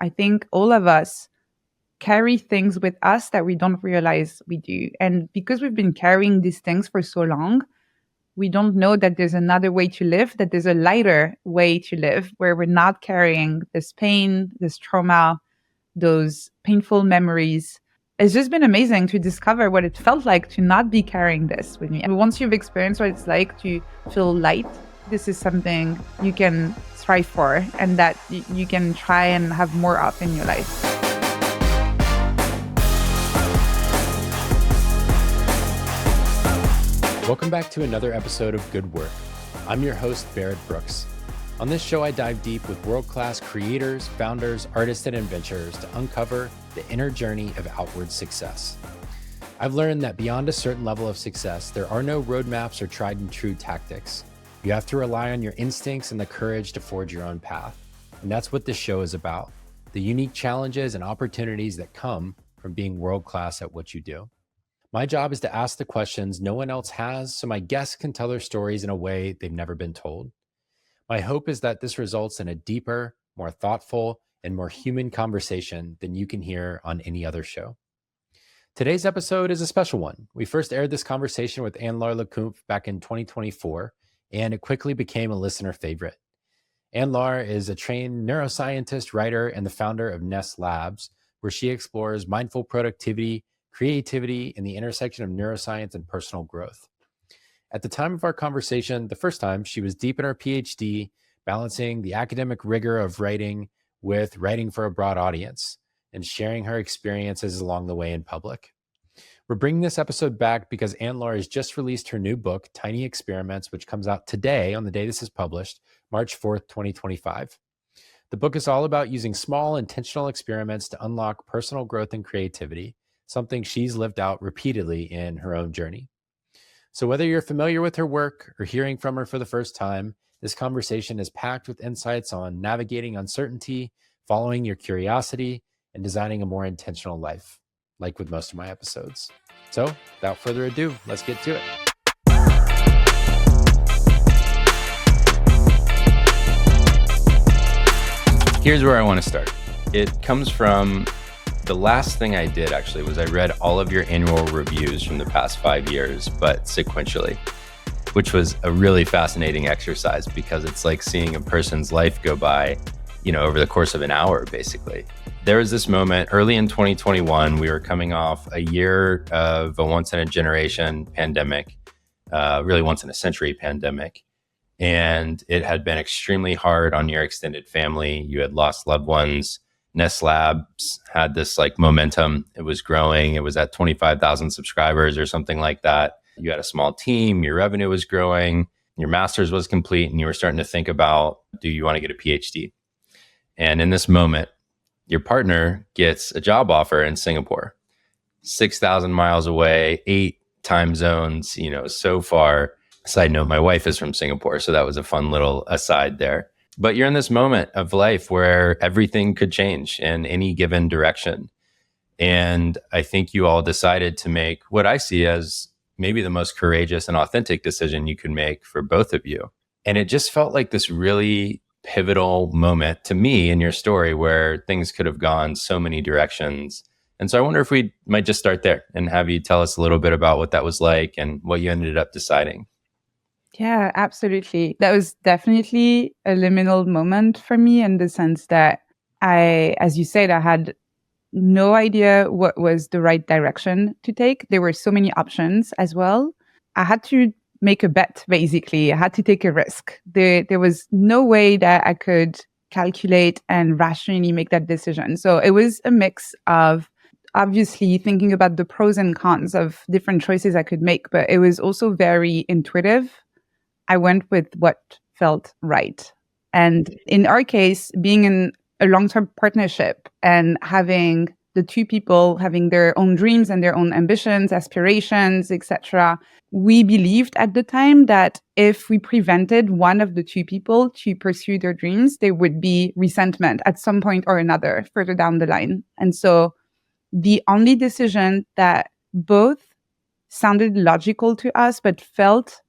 I think all of us carry things with us that we don't realize we do. And because we've been carrying these things for so long, we don't know that there's another way to live, that there's a lighter way to live where we're not carrying this pain, this trauma, those painful memories. It's just been amazing to discover what it felt like to not be carrying this with me. And once you've experienced what it's like to feel light, this is something you can strive for and that you can try and have more of in your life. Welcome back to another episode of Good Work. I'm your host, Barrett Brooks. On this show, I dive deep with world-class creators, founders, artists, and adventurers to uncover the inner journey of outward success. I've learned that beyond a certain level of success, there are no roadmaps or tried and true tactics. You have to rely on your instincts and the courage to forge your own path. And that's what this show is about, the unique challenges and opportunities that come from being world-class at what you do. My job is to ask the questions no one else has, so my guests can tell their stories in a way they've never been told. My hope is that this results in a deeper, more thoughtful, and more human conversation than you can hear on any other show. Today's episode is a special one. We first aired this conversation with Anne-Laure Le Cunff back in 2024, and it quickly became a listener favorite. Anne-Laure is a trained neuroscientist, writer, and the founder of Ness Labs, where she explores mindful productivity, creativity, and the intersection of neuroscience and personal growth. At the time of our conversation, the first time, she was deep in her PhD, balancing the academic rigor of writing with writing for a broad audience and sharing her experiences along the way in public. We're bringing this episode back because Anne-Laure has just released her new book, Tiny Experiments, which comes out today on the day this is published, March 4th, 2025. The book is all about using small, intentional experiments to unlock personal growth and creativity, something she's lived out repeatedly in her own journey. So whether you're familiar with her work or hearing from her for the first time, this conversation is packed with insights on navigating uncertainty, following your curiosity, and designing a more intentional life, like with most of my episodes. So without further ado, let's get to it. Here's where I want to start. It comes from the last thing I did actually was I read all of your annual reviews from the past 5 years, but sequentially, which was a really fascinating exercise because it's like seeing a person's life go by, over the course of an hour, basically. There was this moment early in 2021, we were coming off a year of a once in a generation pandemic, really once in a century pandemic. And it had been extremely hard on your extended family. You had lost loved ones. Ness Labs had this momentum. It was growing. It was at 25,000 subscribers or something like that. You had a small team. Your revenue was growing. Your master's was complete. And you were starting to think about, do you want to get a PhD? And in this moment, your partner gets a job offer in Singapore, 6,000 miles away, 8 time zones, so far. Side note, my wife is from Singapore. So that was a fun little aside there. But you're in this moment of life where everything could change in any given direction. And I think you all decided to make what I see as maybe the most courageous and authentic decision you could make for both of you. And it just felt like this really pivotal moment to me in your story where things could have gone so many directions. And so I wonder if we might just start there and have you tell us a little bit about what that was like and what you ended up deciding. Yeah, absolutely. That was definitely a liminal moment for me in the sense that as you said, I had no idea what was the right direction to take. There were so many options as well. I had to make a bet, basically. I had to take a risk. There was no way that I could calculate and rationally make that decision. So it was a mix of obviously thinking about the pros and cons of different choices I could make, but it was also very intuitive. I went with what felt right. And in our case, being in a long-term partnership and having the two people having their own dreams and their own ambitions, aspirations, etc., we believed at the time that if we prevented one of the two people to pursue their dreams, there would be resentment at some point or another further down the line. And so the only decision that both sounded logical to us but felt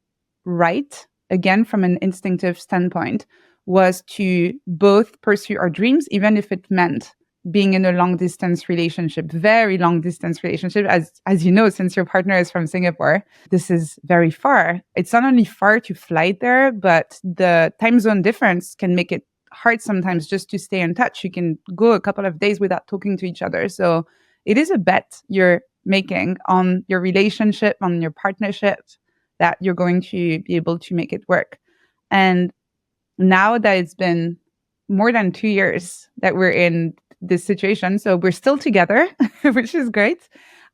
right, again, from an instinctive standpoint, was to both pursue our dreams, even if it meant being in a long distance relationship, very long distance relationship. As you know, since your partner is from Singapore, this is very far. It's not only far to fly there, but the time zone difference can make it hard sometimes just to stay in touch. You can go a couple of days without talking to each other. So it is a bet you're making on your relationship, on your partnership, that you're going to be able to make it work. And now that it's been more than 2 years that we're in this situation, so we're still together, which is great.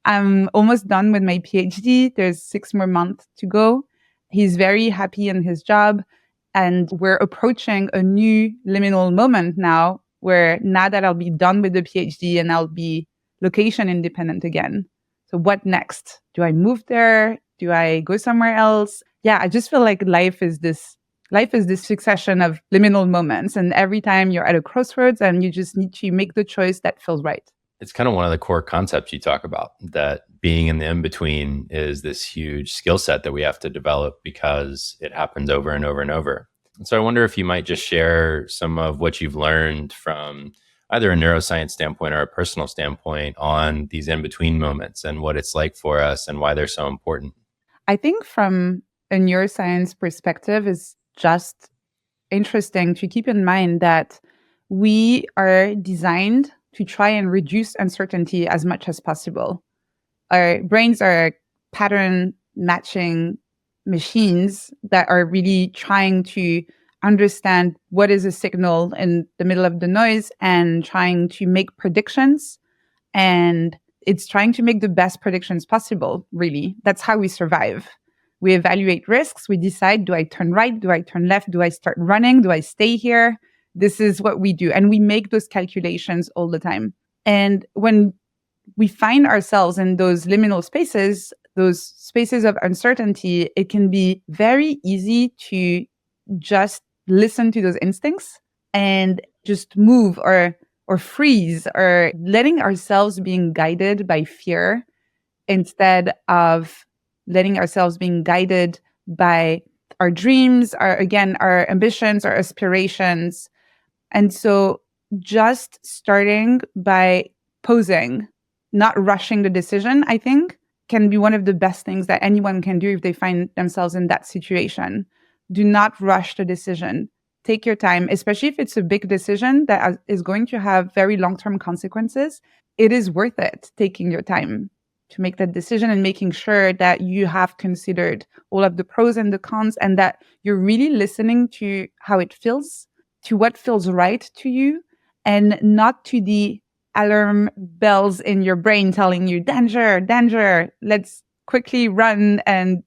I'm almost done with my PhD. There's 6 more months to go. He's very happy in his job. And we're approaching a new liminal moment now, where now that I'll be done with the PhD and I'll be location independent again. So what next? Do I move there? Do I go somewhere else? Yeah, I just feel like life is this succession of liminal moments. And every time you're at a crossroads and you just need to make the choice that feels right. It's kind of one of the core concepts you talk about, that being in the in-between is this huge skill set that we have to develop because it happens over and over and over. And so I wonder if you might just share some of what you've learned from either a neuroscience standpoint or a personal standpoint on these in-between moments and what it's like for us and why they're so important. I think from a neuroscience perspective, is just interesting to keep in mind that we are designed to try and reduce uncertainty as much as possible. Our brains are pattern matching machines that are really trying to understand what is a signal in the middle of the noise and trying to make predictions. And it's trying to make the best predictions possible, really. That's how we survive. We evaluate risks. We decide, do I turn right? Do I turn left? Do I start running? Do I stay here? This is what we do. And we make those calculations all the time. And when we find ourselves in those liminal spaces, those spaces of uncertainty, it can be very easy to just listen to those instincts and just move or freeze, or letting ourselves being guided by fear instead of letting ourselves being guided by our dreams, our ambitions, our aspirations. And so just starting by posing, not rushing the decision, I think, can be one of the best things that anyone can do if they find themselves in that situation. Do not rush the decision. Take your time, especially if it's a big decision that is going to have very long-term consequences. It is worth it, taking your time to make that decision and making sure that you have considered all of the pros and the cons, and that you're really listening to how it feels, to what feels right to you, and not to the alarm bells in your brain telling you, danger, danger, let's quickly run and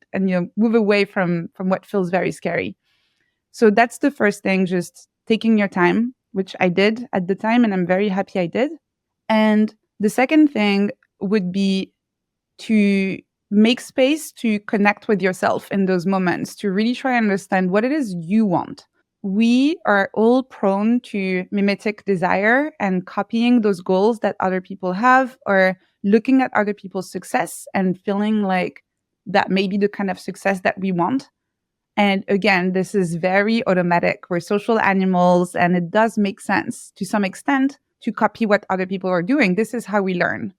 move away from what feels very scary. So that's the first thing, just taking your time, which I did at the time, and I'm very happy I did. And the second thing would be to make space to connect with yourself in those moments, to really try and understand what it is you want. We are all prone to mimetic desire and copying those goals that other people have, or looking at other people's success and feeling like that may be the kind of success that we want. And again, this is very automatic. We're social animals, and it does make sense to some extent to copy what other people are doing. This is how we learn.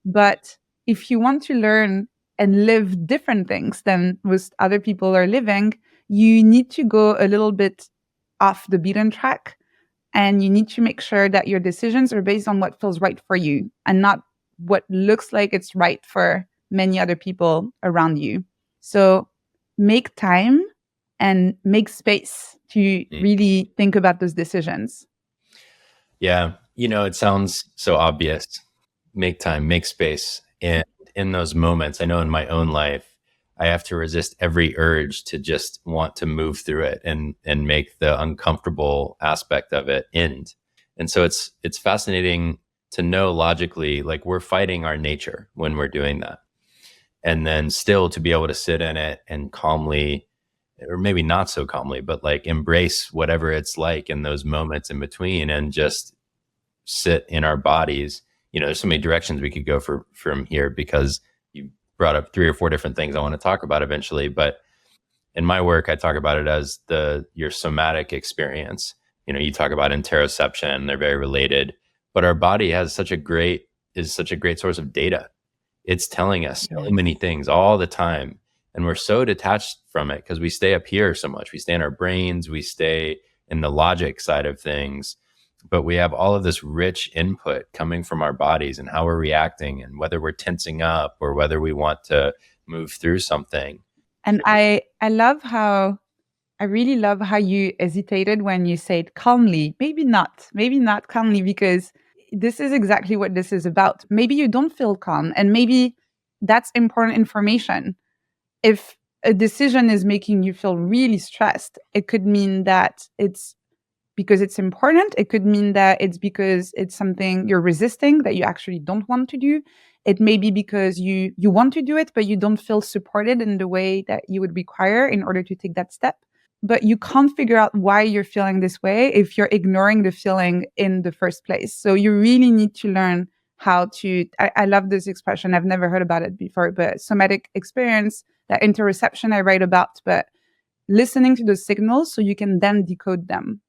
But if you want to learn and live different things than most other people are living, you need to go a little bit off the beaten track, and you need to make sure that your decisions are based on what feels right for you and not what looks like it's right for many other people around you. So make time and make space to really think about those decisions. Yeah. It sounds so obvious. Make time, make space. And in those moments, I know in my own life, I have to resist every urge to just want to move through it and make the uncomfortable aspect of it end. And so it's fascinating to know logically, like, we're fighting our nature when we're doing that. And then still to be able to sit in it and calmly, or maybe not so calmly, but like embrace whatever it's like in those moments in between and just sit in our bodies. There's so many directions we could go from here, because you brought up 3 or 4 different things I want to talk about eventually. But in my work, I talk about it as your somatic experience. You talk about interoception, they're very related, but our body is such a great source of data. It's telling us so many things all the time. And we're so detached from it because we stay up here so much. We stay in our brains, we stay in the logic side of things, but we have all of this rich input coming from our bodies and how we're reacting and whether we're tensing up or whether we want to move through something. And I really love how you hesitated when you said calmly. Maybe not calmly, because this is exactly what this is about. Maybe you don't feel calm, and maybe that's important information. If a decision is making you feel really stressed, it could mean that it's because it's important. It could mean that it's because it's something you're resisting that you actually don't want to do. It may be because you want to do it, but you don't feel supported in the way that you would require in order to take that step. But you can't figure out why you're feeling this way if you're ignoring the feeling in the first place. So you really need to learn how to, I love this expression. I've never heard about it before, but somatic experience, that interoception I write about, but listening to those signals so you can then decode them.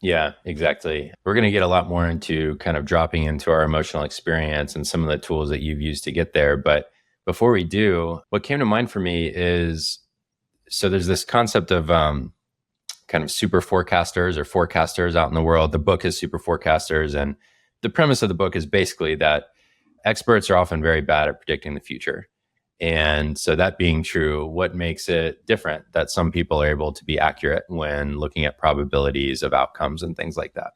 Yeah, exactly. We're going to get a lot more into kind of dropping into our emotional experience and some of the tools that you've used to get there. But before we do, what came to mind for me is, so there's this concept of kind of super forecasters or forecasters out in the world. The book is Super Forecasters. And the premise of the book is basically that experts are often very bad at predicting the future. And so that being true, what makes it different that some people are able to be accurate when looking at probabilities of outcomes and things like that?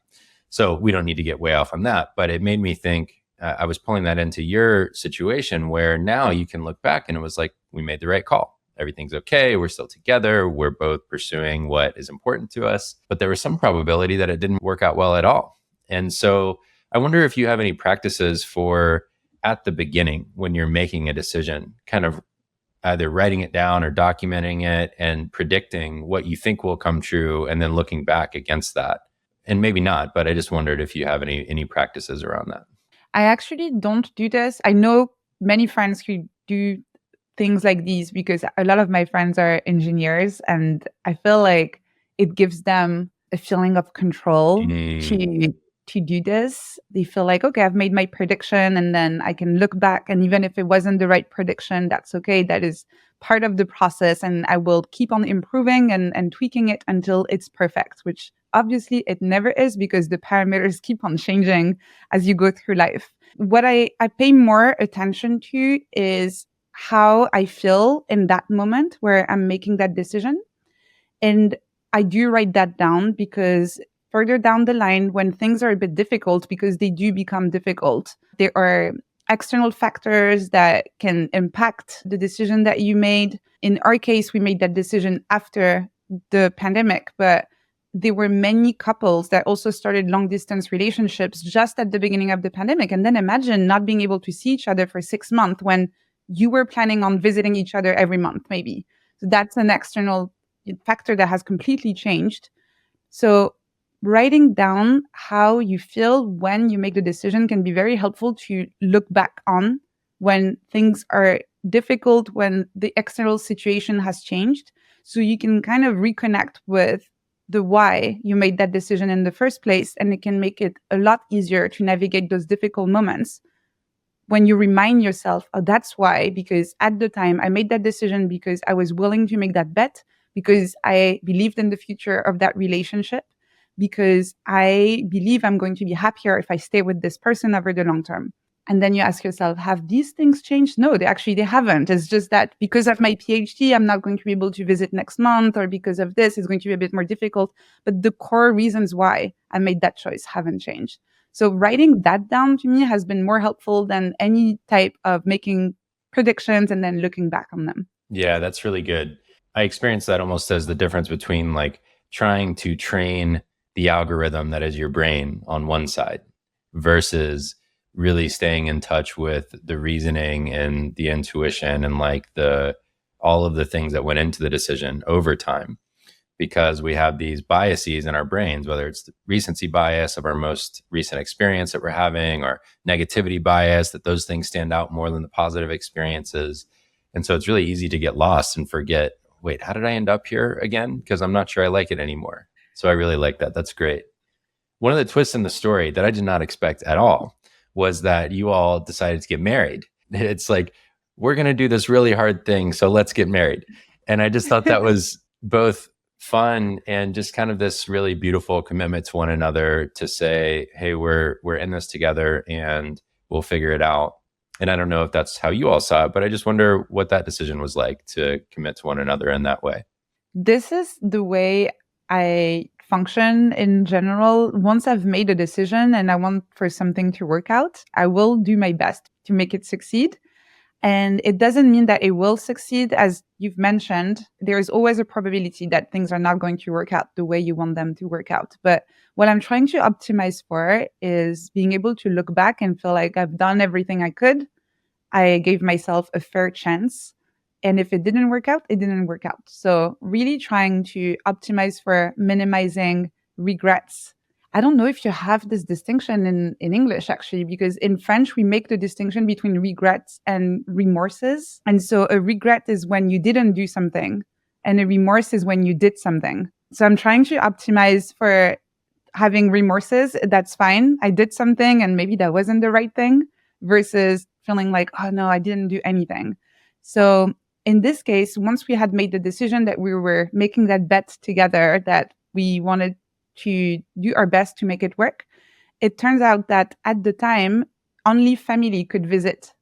So we don't need to get way off on that, but it made me think, I was pulling that into your situation where now you can look back and it was like, we made the right call. Everything's okay. We're still together. We're both pursuing what is important to us, but there was some probability that it didn't work out well at all. And so I wonder if you have any practices for at the beginning when you're making a decision, kind of either writing it down or documenting it and predicting what you think will come true and then looking back against that. And maybe not, but I just wondered if you have any practices around that. I actually don't do this. I know many friends who do things like these because a lot of my friends are engineers, and I feel like it gives them a feeling of control to do this. They feel like, okay, I've made my prediction and then I can look back. And even if it wasn't the right prediction, that's okay. That is part of the process. And I will keep on improving and tweaking it until it's perfect, which obviously it never is because the parameters keep on changing as you go through life. What I pay more attention to is how I feel in that moment where I'm making that decision. And I do write that down because further down the line, when things are a bit difficult, because they do become difficult, there are external factors that can impact the decision that you made. In our case, we made that decision after the pandemic, but there were many couples that also started long distance relationships just at the beginning of the pandemic. And then imagine not being able to see each other for 6 months when you were planning on visiting each other every month, maybe. So that's an external factor that has completely changed. So writing down how you feel when you make the decision can be very helpful to look back on when things are difficult, when the external situation has changed. So you can kind of reconnect with the why you made that decision in the first place. And it can make it a lot easier to navigate those difficult moments when you remind yourself, oh, that's why, because at the time I made that decision because I was willing to make that bet, because I believed in the future of that relationship, because I believe I'm going to be happier if I stay with this person over the long term. And then you ask yourself, have these things changed? No, they haven't. It's just that because of my PhD, I'm not going to be able to visit next month, or because of this, it's going to be a bit more difficult. But the core reasons why I made that choice haven't changed. So writing that down to me has been more helpful than any type of making predictions and then looking back on them. Yeah, that's really good. I experience that almost as the difference between like trying to train the algorithm that is your brain on one side versus really staying in touch with the reasoning and the intuition and like all of the things that went into the decision over time, because we have these biases in our brains, whether it's the recency bias of our most recent experience that we're having or negativity bias, that those things stand out more than the positive experiences. And so it's really easy to get lost and forget, wait, how did I end up here again? Because I'm not sure I like it anymore. So I really like that. That's great. one of the twists in the story that I did not expect at all was that you all decided to get married. It's like, we're going to do this really hard thing, so let's get married. And I just thought that was both fun and just kind of this really beautiful commitment to one another to say, hey, we're in this together and we'll figure it out. And I don't know if that's how you all saw it, but I just wonder what that decision was like to commit to one another in that way. This is the way I function in general. Once I've made a decision and I want for something to work out, I will do my best to make it succeed. And it doesn't mean that it will succeed. As you've mentioned, there is always a probability that things are not going to work out the way you want them to work out. But what I'm trying to optimize for is being able to look back and feel like I've done everything I could. I gave myself a fair chance. And if it didn't work out, it didn't work out. So really trying to optimize for minimizing regrets. I don't know if you have this distinction in English, actually, because in French, we make the distinction between regrets and remorses. And so a regret is when you didn't do something, and a remorse is when you did something. So I'm trying to optimize for having remorses. That's fine. I did something and maybe that wasn't the right thing, versus feeling like, oh no, I didn't do anything. So in this case, once we had made the decision that we were making that bet together, that we wanted to do our best to make it work, it turns out that at the time, only family could visit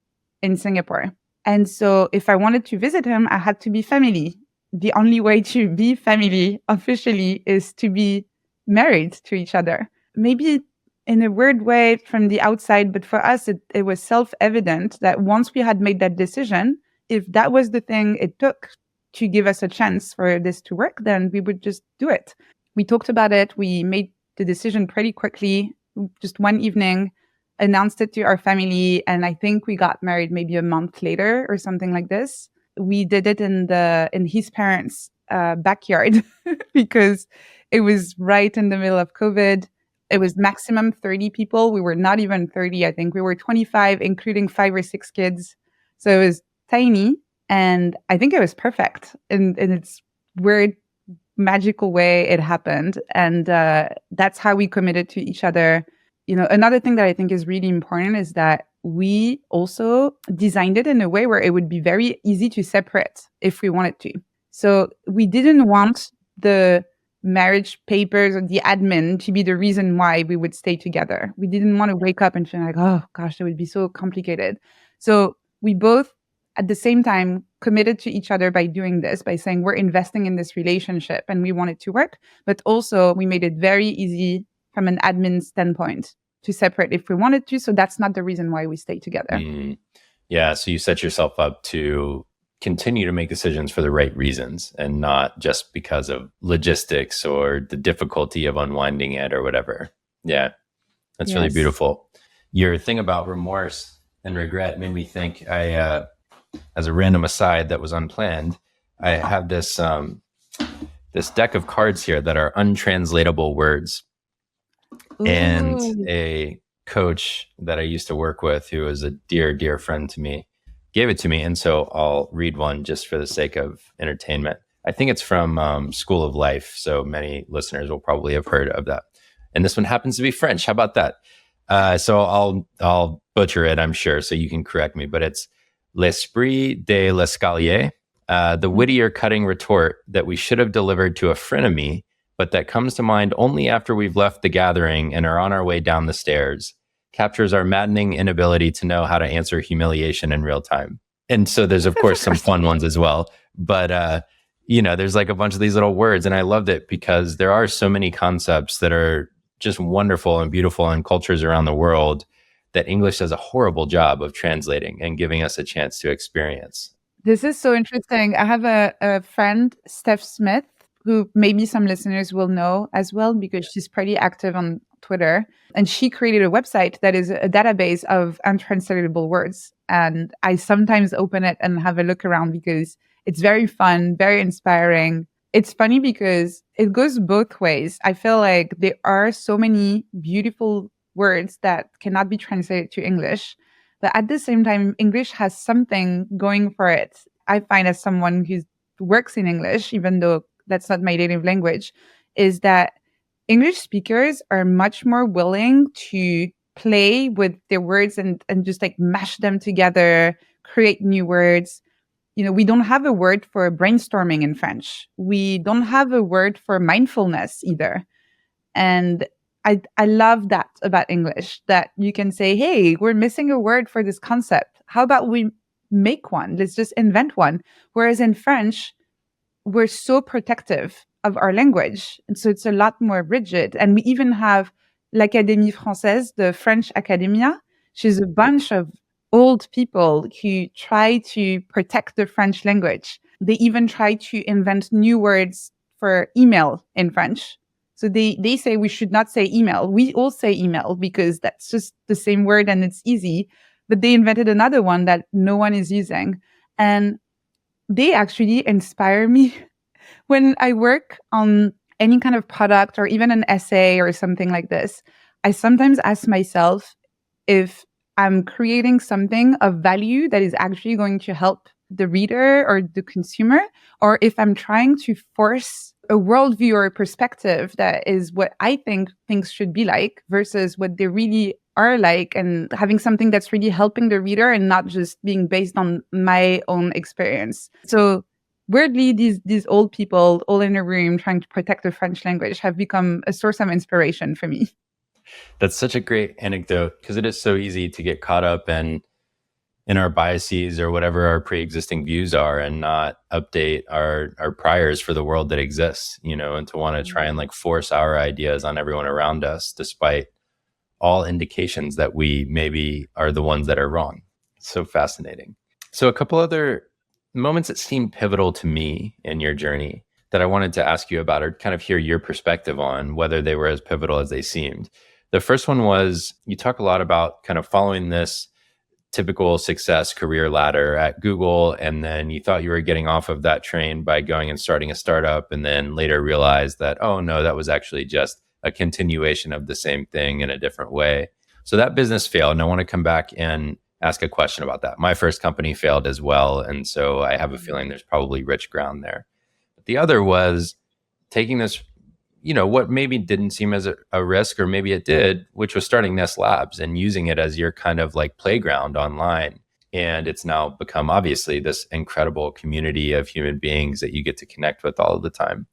in Singapore. And so if I wanted to visit him, I had to be family. The only way to be family officially is to be married to each other. Maybe in a weird way from the outside, but for us, it was self-evident that once we had made that decision, if that was the thing it took to give us a chance for this to work, then we would just do it. We talked about it. We made the decision pretty quickly, just one evening, announced it to our family. And I think we got married maybe a month later or something like this. We did it in his parents' backyard because it was right in the middle of COVID. It was maximum 30 people. We were not even 30. I think we were 25, including 5 or 6 kids. So it was tiny. And I think it was perfect in its weird, magical way it happened. And that's how we committed to each other. You know, another thing that I think is really important is that we also designed it in a way where it would be very easy to separate if we wanted to. So we didn't want the marriage papers or the admin to be the reason why we would stay together. We didn't want to wake up and feel like, oh gosh, that would be so complicated. So we both at the same time committed to each other by doing this, by saying we're investing in this relationship and we want it to work. But also we made it very easy from an admin standpoint to separate if we wanted to. So that's not the reason why we stay together. Yeah. So you set yourself up to continue to make decisions for the right reasons and not just because of logistics or the difficulty of unwinding it or whatever. Yeah. That's really beautiful. Your thing about remorse and regret made me think, as a random aside that was unplanned, I have this this deck of cards here that are untranslatable words. Ooh. And a coach that I used to work with, who is a dear, dear friend to me, gave it to me. And so I'll read one just for the sake of entertainment. I think it's from School of Life. So many listeners will probably have heard of that. And this one happens to be French. How about that? So I'll butcher it, I'm sure, so you can correct me. But it's l'esprit de l'escalier, the witty or cutting retort that we should have delivered to a frenemy, but that comes to mind only after we've left the gathering and are on our way down the stairs, captures our maddening inability to know how to answer humiliation in real time. And so there's, of course, some fun ones as well. But, there's like a bunch of these little words. And I loved it because there are so many concepts that are just wonderful and beautiful in cultures around the world that English does a horrible job of translating and giving us a chance to experience. This is so interesting. I have a friend, Steph Smith, who maybe some listeners will know as well because she's pretty active on Twitter. And she created a website that is a database of untranslatable words. And I sometimes open it and have a look around because it's very fun, very inspiring. It's funny because it goes both ways. I feel like there are so many beautiful words that cannot be translated to English. But at the same time, English has something going for it. I find as someone who works in English, even though that's not my native language, is that English speakers are much more willing to play with their words and just like mash them together, create new words. We don't have a word for brainstorming in French. We don't have a word for mindfulness either. And I love that about English, that you can say, hey, we're missing a word for this concept. How about we make one? Let's just invent one. Whereas in French, we're so protective of our language. And so it's a lot more rigid. And we even have l'Académie Française, the French Academia. She's a bunch of old people who try to protect the French language. They even try to invent new words for email in French. So they say we should not say email. We all say email because that's just the same word and it's easy. But they invented another one that no one is using. And they actually inspire me when I work on any kind of product or even an essay or something like this. I sometimes ask myself if I'm creating something of value that is actually going to help the reader or the consumer, or if I'm trying to force a worldview or a perspective that is what I think things should be like versus what they really are like, and having something that's really helping the reader and not just being based on my own experience. So weirdly, these old people all in a room trying to protect the French language have become a source of inspiration for me. That's such a great anecdote because it is so easy to get caught up in our biases or whatever our pre-existing views are and not update our priors for the world that exists, and to want to try and like force our ideas on everyone around us, despite all indications that we maybe are the ones that are wrong. It's so fascinating. So a couple other moments that seem pivotal to me in your journey that I wanted to ask you about, or kind of hear your perspective on whether they were as pivotal as they seemed. The first one was, you talk a lot about kind of following this typical success career ladder at Google, and then you thought you were getting off of that train by going and starting a startup, and then later realized that, oh no, that was actually just a continuation of the same thing in a different way. So that business failed, and I want to come back and ask a question about that. My first company failed as well, and so I have a feeling there's probably rich ground there. But the other was taking this, what maybe didn't seem as a risk, or maybe it did, which was starting Ness Labs and using it as your kind of like playground online. And it's now become obviously this incredible community of human beings that you get to connect with all of the time.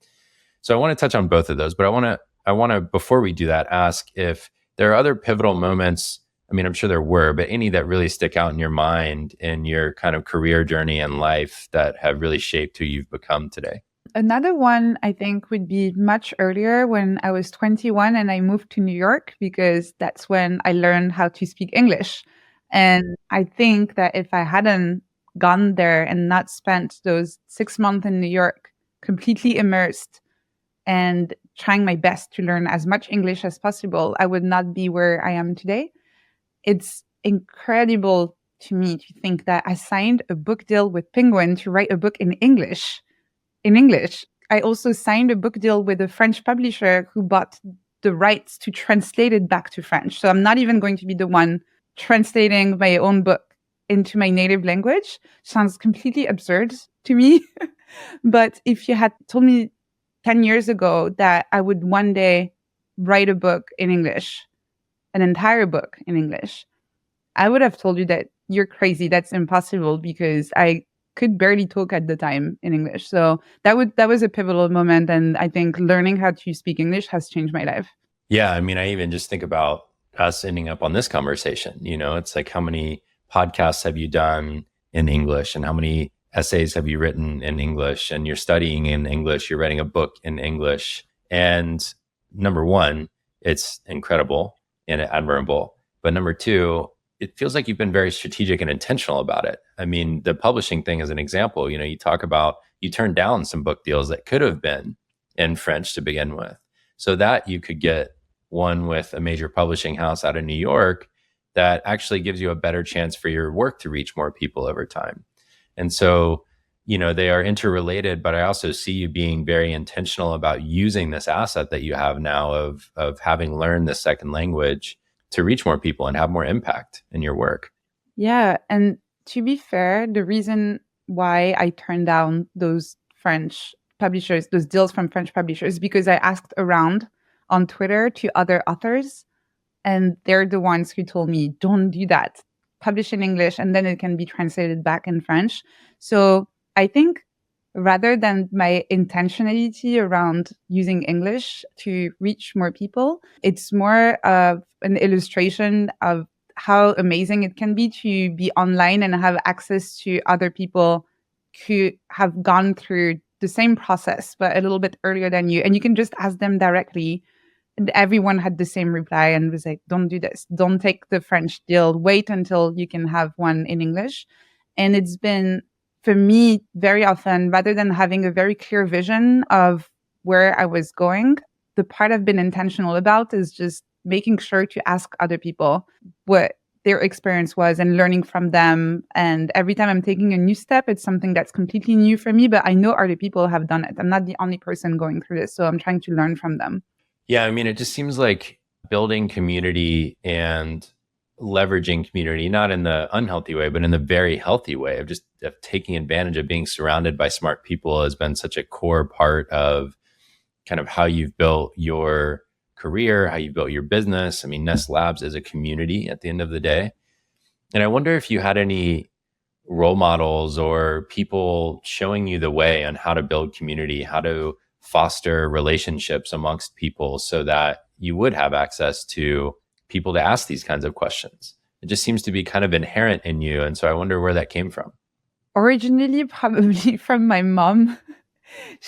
So I want to touch on both of those, but I want to, before we do that, ask if there are other pivotal moments. I mean, I'm sure there were, but any that really stick out in your mind in your kind of career journey and life that have really shaped who you've become today? Another one I think would be much earlier, when I was 21 and I moved to New York, because that's when I learned how to speak English. And I think that if I hadn't gone there and not spent those 6 months in New York completely immersed and trying my best to learn as much English as possible, I would not be where I am today. It's incredible to me to think that I signed a book deal with Penguin to write a book in English. I also signed a book deal with a French publisher who bought the rights to translate it back to French. So I'm not even going to be the one translating my own book into my native language. Sounds completely absurd to me. But if you had told me 10 years ago that I would one day write a book in English, an entire book in English, I would have told you that you're crazy. That's impossible, because I could barely talk at the time in English. So that was a pivotal moment. And I think learning how to speak English has changed my life. Yeah. I mean, I even just think about us ending up on this conversation. It's like, how many podcasts have you done in English, and how many essays have you written in English, and you're studying in English, you're writing a book in English. And number one, it's incredible and admirable. But number two, it feels like you've been very strategic and intentional about it. I mean, the publishing thing is an example. You talk about, you turned down some book deals that could have been in French to begin with, so that you could get one with a major publishing house out of New York that actually gives you a better chance for your work to reach more people over time. And so, they are interrelated, but I also see you being very intentional about using this asset that you have now of having learned this second language to reach more people and have more impact in your work. Yeah. And to be fair, the reason why I turned down those French publishers, those deals from French publishers, because I asked around on Twitter to other authors. And they're the ones who told me, don't do that. Publish in English, and then it can be translated back in French. So I think rather than my intentionality around using English to reach more people, it's more of an illustration of how amazing it can be to be online and have access to other people who have gone through the same process, but a little bit earlier than you. And you can just ask them directly. And everyone had the same reply and was like, don't do this. Don't take the French deal. Wait until you can have one in English. And it's been, for me, very often, rather than having a very clear vision of where I was going, the part I've been intentional about is just making sure to ask other people what their experience was and learning from them. And every time I'm taking a new step, it's something that's completely new for me, but I know other people have done it. I'm not the only person going through this, so I'm trying to learn from them. Yeah, I mean, it just seems like building community and leveraging community, not in the unhealthy way, but in the very healthy way of just of taking advantage of being surrounded by smart people has been such a core part of kind of how you've built your career, how you built your business. I mean, Ness Labs is a community at the end of the day. And I wonder if you had any role models or people showing you the way on how to build community, how to foster relationships amongst people so that you would have access to people to ask these kinds of questions. It just seems to be kind of inherent in you. And so I wonder where that came from. Originally, probably from my mom.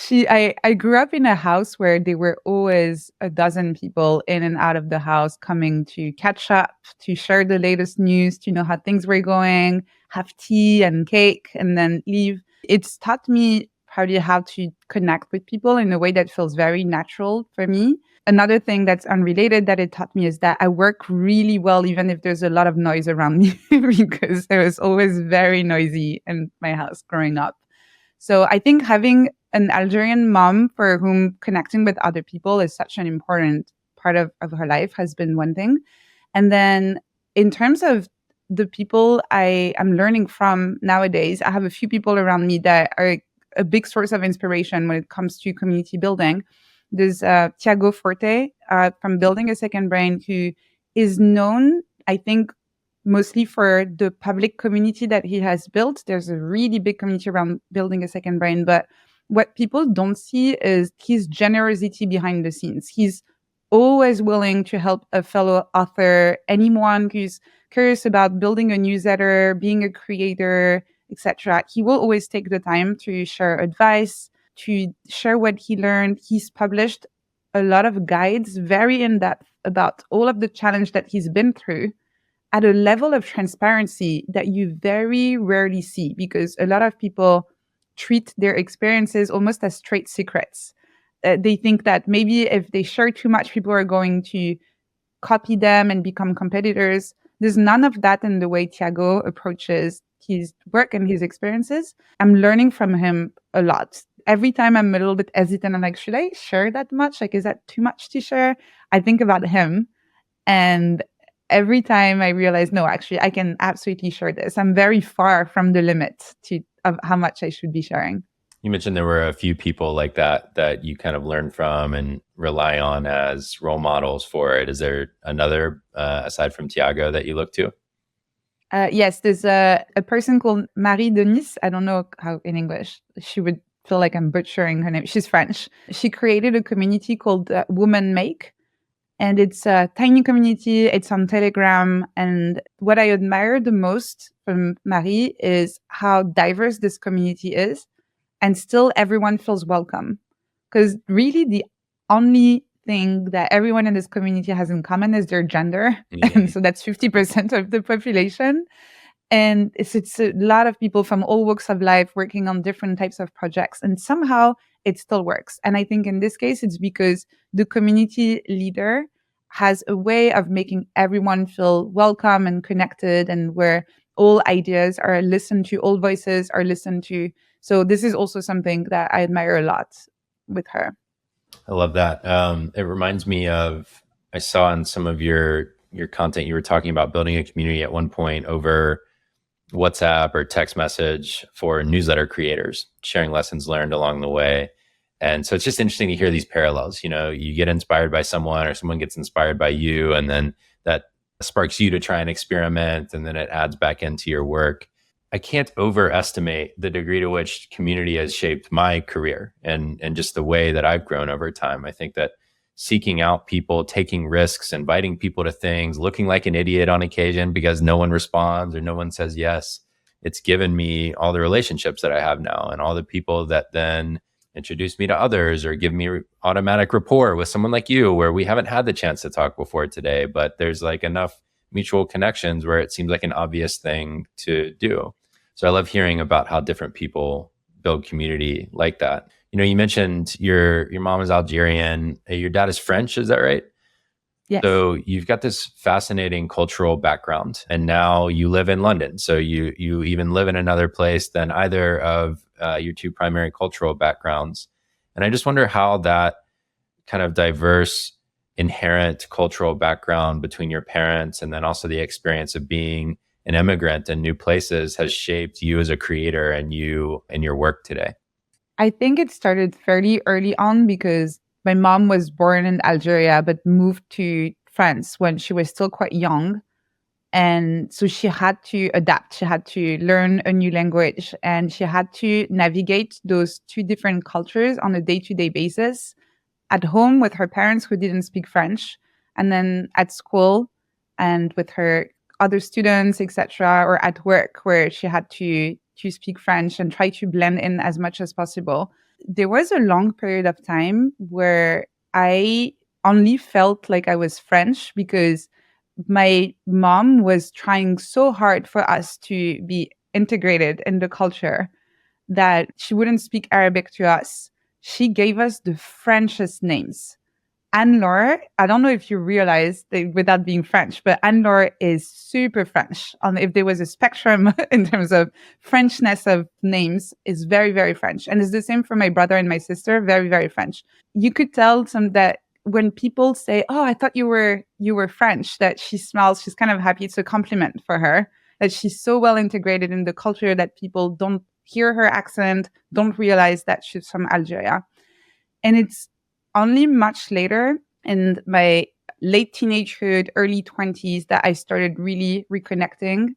I grew up in a house where there were always a dozen people in and out of the house coming to catch up, to share the latest news, to know how things were going, have tea and cake, and then leave. It's taught me probably how to connect with people in a way that feels very natural for me. Another thing that's unrelated that it taught me is that I work really well, even if there's a lot of noise around me, because it was always very noisy in my house growing up. So I think having an Algerian mom for whom connecting with other people is such an important part of her life has been one thing. And then in terms of the people I am learning from nowadays, I have a few people around me that are a big source of inspiration when it comes to community building. There's Tiago Forte from Building a Second Brain, who is known, I think, mostly for the public community that he has built. There's a really big community around Building a Second Brain, but what people don't see is his generosity behind the scenes. He's always willing to help a fellow author, anyone who's curious about building a newsletter, being a creator, etc. He will always take the time to share advice, to share what he learned. He's published a lot of guides, very in depth, about all of the challenge that he's been through at a level of transparency that you very rarely see, because a lot of people treat their experiences almost as trade secrets. They think that maybe if they share too much, people are going to copy them and become competitors. There's none of that in the way Tiago approaches his work and his experiences. I'm learning from him a lot. Every time I'm a little bit hesitant, I'm like, should I share that much? Like, is that too much to share? I think about him. And every time I realize, no, actually, I can absolutely share this. I'm very far from the limit of how much I should be sharing. You mentioned there were a few people like that you kind of learn from and rely on as role models for it. Is there another, aside from Tiago, that you look to? Yes, there's a person called Marie Denis. I don't know how in English. She would feel like I'm butchering her name. She's French. She created a community called Woman Make. And it's a tiny community. It's on Telegram. And what I admire the most from Marie is how diverse this community is. And still everyone feels welcome. Because really the only thing that everyone in this community has in common is their gender. Mm-hmm. And so that's 50% of the population. And it's a lot of people from all walks of life working on different types of projects. And somehow it still works. And I think in this case, it's because the community leader has a way of making everyone feel welcome and connected, and where all ideas are listened to, all voices are listened to. So this is also something that I admire a lot with her. I love that. It reminds me of, I saw in some of your content, you were talking about building a community at one point over WhatsApp or text message for newsletter creators, sharing lessons learned along the way. And so it's just interesting to hear these parallels. You get inspired by someone or someone gets inspired by you, and then that sparks you to try and experiment, and then it adds back into your work. I can't overestimate the degree to which community has shaped my career and just the way that I've grown over time. I think that seeking out people, taking risks, inviting people to things, looking like an idiot on occasion because no one responds or no one says yes, it's given me all the relationships that I have now and all the people that then introduce me to others or give me automatic rapport with someone like you, where we haven't had the chance to talk before today, but there's like enough mutual connections where it seems like an obvious thing to do. So I love hearing about how different people build community like that. You mentioned your mom is Algerian, your dad is French, is that right? Yes. So you've got this fascinating cultural background, and now you live in London. So you even live in another place than either of your two primary cultural backgrounds. And I just wonder how that kind of diverse, inherent cultural background between your parents and then also the experience of being an immigrant in new places has shaped you as a creator and you and your work today. I think it started fairly early on because my mom was born in Algeria but moved to France when she was still quite young. And so she had to adapt. She had to learn a new language and she had to navigate those two different cultures on a day-to-day basis at home with her parents who didn't speak French, and then at school and with her other students, etc., or at work where she had to speak French and try to blend in as much as possible. There was a long period of time where I only felt like I was French because my mom was trying so hard for us to be integrated in the culture that she wouldn't speak Arabic to us. She gave us the Frenchest names. Anne-Laure, I don't know if you realize that without being French, but Anne-Laure is super French. If there was a spectrum in terms of Frenchness of names, is very, very French. And it's the same for my brother and my sister, very, very French. You could tell that when people say, "Oh, I thought you were French," that she smiles, she's kind of happy. It's a compliment for her that she's so well integrated in the culture that people don't hear her accent, don't realize that she's from Algeria. And it's only much later in my late teenagehood, early 20s that I started really reconnecting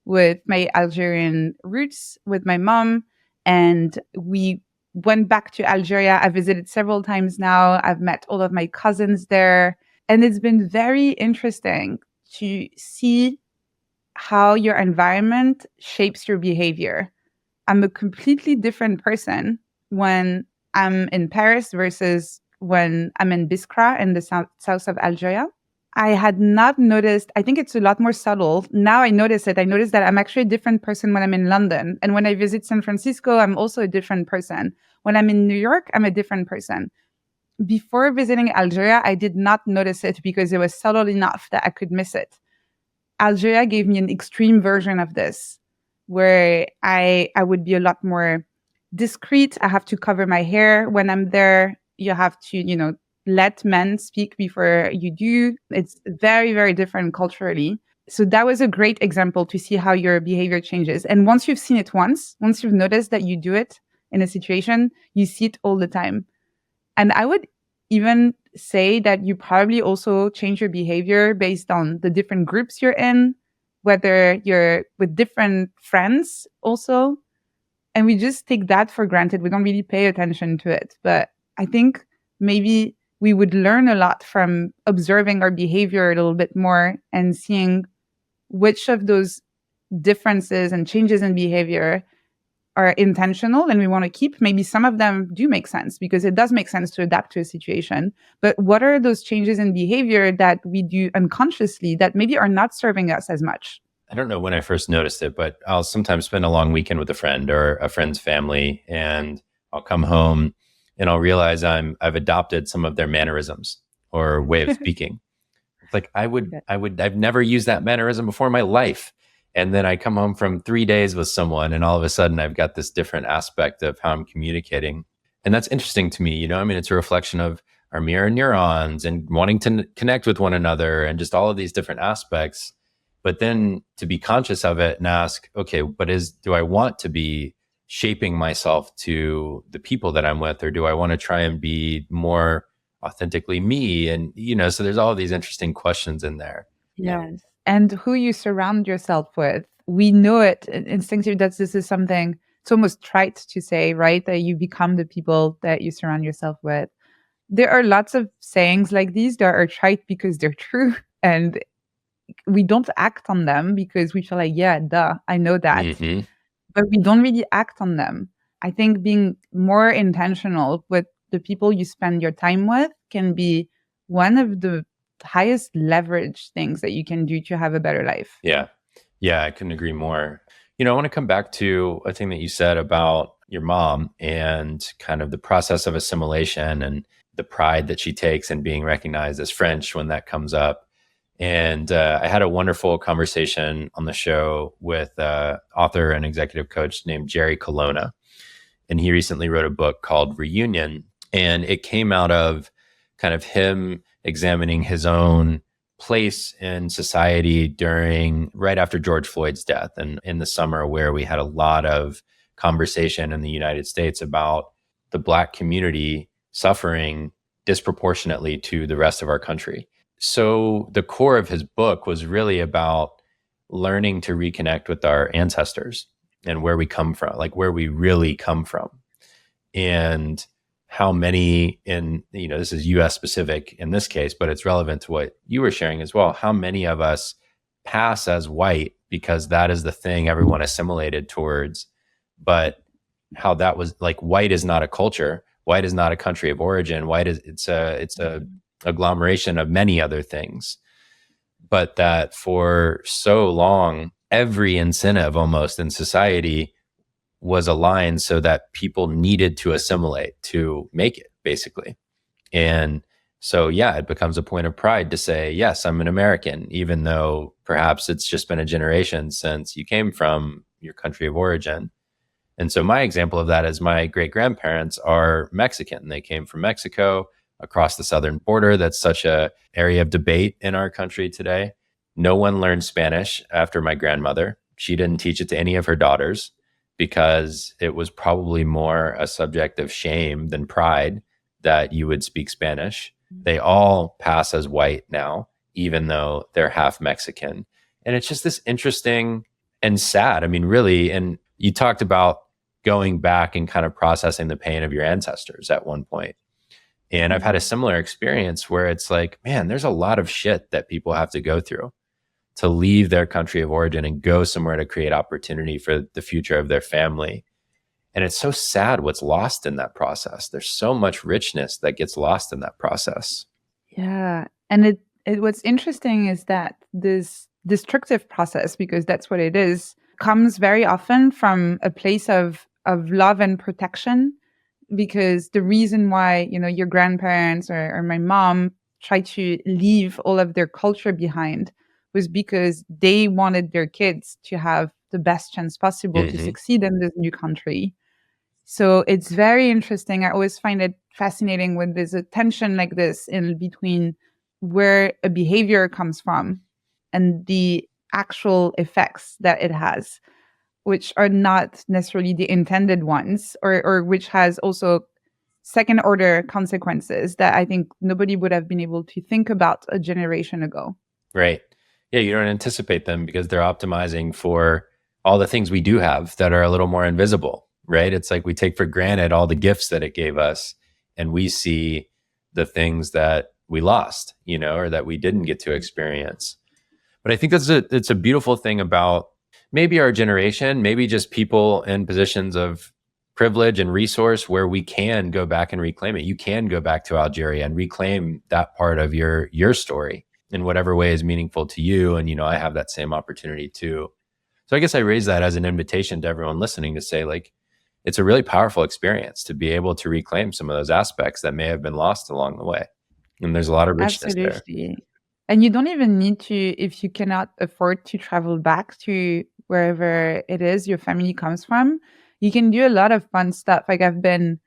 with my Algerian roots, with my mom. And we went back to Algeria. I visited several times now. I've met all of my cousins there. And it's been very interesting to see how your environment shapes your behavior. I'm a completely different person when I'm in Paris versus when I'm in Biskra in the south of Algeria. I had not noticed, I think it's a lot more subtle. Now I notice it. I notice that I'm actually a different person when I'm in London. And when I visit San Francisco, I'm also a different person. When I'm in New York, I'm a different person. Before visiting Algeria, I did not notice it because it was subtle enough that I could miss it. Algeria gave me an extreme version of this, where I would be a lot more discreet. I have to cover my hair when I'm there. You have to, let men speak before you do. It's very, very different culturally. So that was a great example to see how your behavior changes. And once you've seen it once you've noticed that you do it in a situation, you see it all the time. And I would even say that you probably also change your behavior based on the different groups you're in, whether you're with different friends also. And we just take that for granted. We don't really pay attention to it. But I think maybe we would learn a lot from observing our behavior a little bit more and seeing which of those differences and changes in behavior are intentional and we want to keep. Maybe some of them do make sense because it does make sense to adapt to a situation. But what are those changes in behavior that we do unconsciously that maybe are not serving us as much? I don't know when I first noticed it, but I'll sometimes spend a long weekend with a friend or a friend's family, and I'll come home and I'll realize I've adopted some of their mannerisms or way of speaking. It's like I've never used that mannerism before in my life. And then I come home from 3 days with someone and all of a sudden I've got this different aspect of how I'm communicating. And that's interesting to me. It's a reflection of our mirror neurons and wanting to connect with one another and just all of these different aspects. But then to be conscious of it and ask, okay, do I want to be shaping myself to the people that I'm with, or do I want to try and be more authentically me? And, so there's all these interesting questions in there. Yes. And who you surround yourself with. We know it instinctively that this is something, it's almost trite to say, right? That you become the people that you surround yourself with. There are lots of sayings like these that are trite because they're true. And we don't act on them because we feel like, yeah, duh, I know that. Mm-hmm. But we don't really act on them. I think being more intentional with the people you spend your time with can be one of the highest leverage things that you can do to have a better life. Yeah. Yeah, I couldn't agree more. I want to come back to a thing that you said about your mom and kind of the process of assimilation and the pride that she takes in being recognized as French when that comes up. And I had a wonderful conversation on the show with author and executive coach named Jerry Colonna. And he recently wrote a book called Reunion. And it came out of kind of him examining his own place in society right after George Floyd's death, and in the summer where we had a lot of conversation in the United States about the Black community suffering disproportionately to the rest of our country. So the core of his book was really about learning to reconnect with our ancestors and where we come from, like where we really come from. And how many this is US specific in this case, but it's relevant to what you were sharing as well. How many of us pass as white because that is the thing everyone assimilated towards, but how that was like, white is not a culture. White is not a country of origin. It's a agglomeration of many other things, but that for so long, every incentive almost in society was aligned so that people needed to assimilate to make it, basically. And so, yeah, it becomes a point of pride to say, yes, I'm an American, even though perhaps it's just been a generation since you came from your country of origin. And so my example of that is my great-grandparents are Mexican. They came from Mexico across the southern border. That's such a area of debate in our country today. No one learned Spanish after my grandmother. She didn't teach it to any of her daughters, because it was probably more a subject of shame than pride that you would speak Spanish. They all pass as white now, even though they're half Mexican. And it's just this interesting and sad. I mean, really, and you talked about going back and kind of processing the pain of your ancestors at one point. And I've had a similar experience where it's like, man, there's a lot of shit that people have to go through to leave their country of origin and go somewhere to create opportunity for the future of their family. And it's so sad what's lost in that process. There's so much richness that gets lost in that process. Yeah. And what's interesting is that this destructive process, because that's what it is, comes very often from a place of love and protection. Because the reason why, your grandparents or my mom tried to leave all of their culture behind was because they wanted their kids to have the best chance possible to succeed in this new country. So it's very interesting. I always find it fascinating when there's a tension like this in between where a behavior comes from and the actual effects that it has, which are not necessarily the intended ones, or which has also second order consequences that I think nobody would have been able to think about a generation ago. Right. Yeah, you don't anticipate them because they're optimizing for all the things we do have that are a little more invisible, right? It's like we take for granted all the gifts that it gave us, and we see the things that we lost, or that we didn't get to experience. But I think it's a beautiful thing about maybe our generation, maybe just people in positions of privilege and resource where we can go back and reclaim it. You can go back to Algeria and reclaim that part of your story in whatever way is meaningful to you. And, I have that same opportunity too. So I guess I raise that as an invitation to everyone listening to say, like, it's a really powerful experience to be able to reclaim some of those aspects that may have been lost along the way. And there's a lot of richness there. And you don't even need to, if you cannot afford to travel back to wherever it is your family comes from, you can do a lot of fun stuff. Like I've been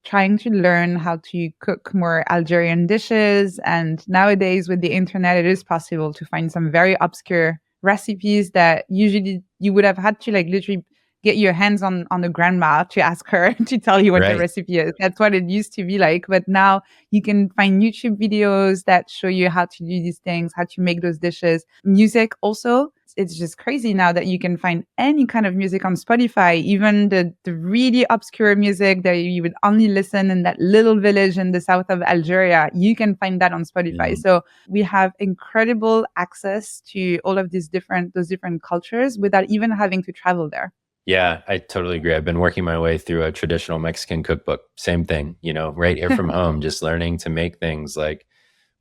trying to learn how to cook more Algerian dishes. And nowadays with the internet, it is possible to find some very obscure recipes that usually you would have had to literally get your hands on a grandma to ask her to tell you what the Right. recipe is. That's what it used to be like. But now you can find YouTube videos that show you how to do these things, how to make those dishes. Music also. It's just crazy now that you can find any kind of music on Spotify, even the really obscure music that you would only listen in that little village in the south of Algeria. You can find that on Spotify. So we have incredible access to all of those different cultures without even having to travel there. Yeah, I totally agree. I've been working my way through a traditional Mexican cookbook. Same thing, right here from home, just learning to make things like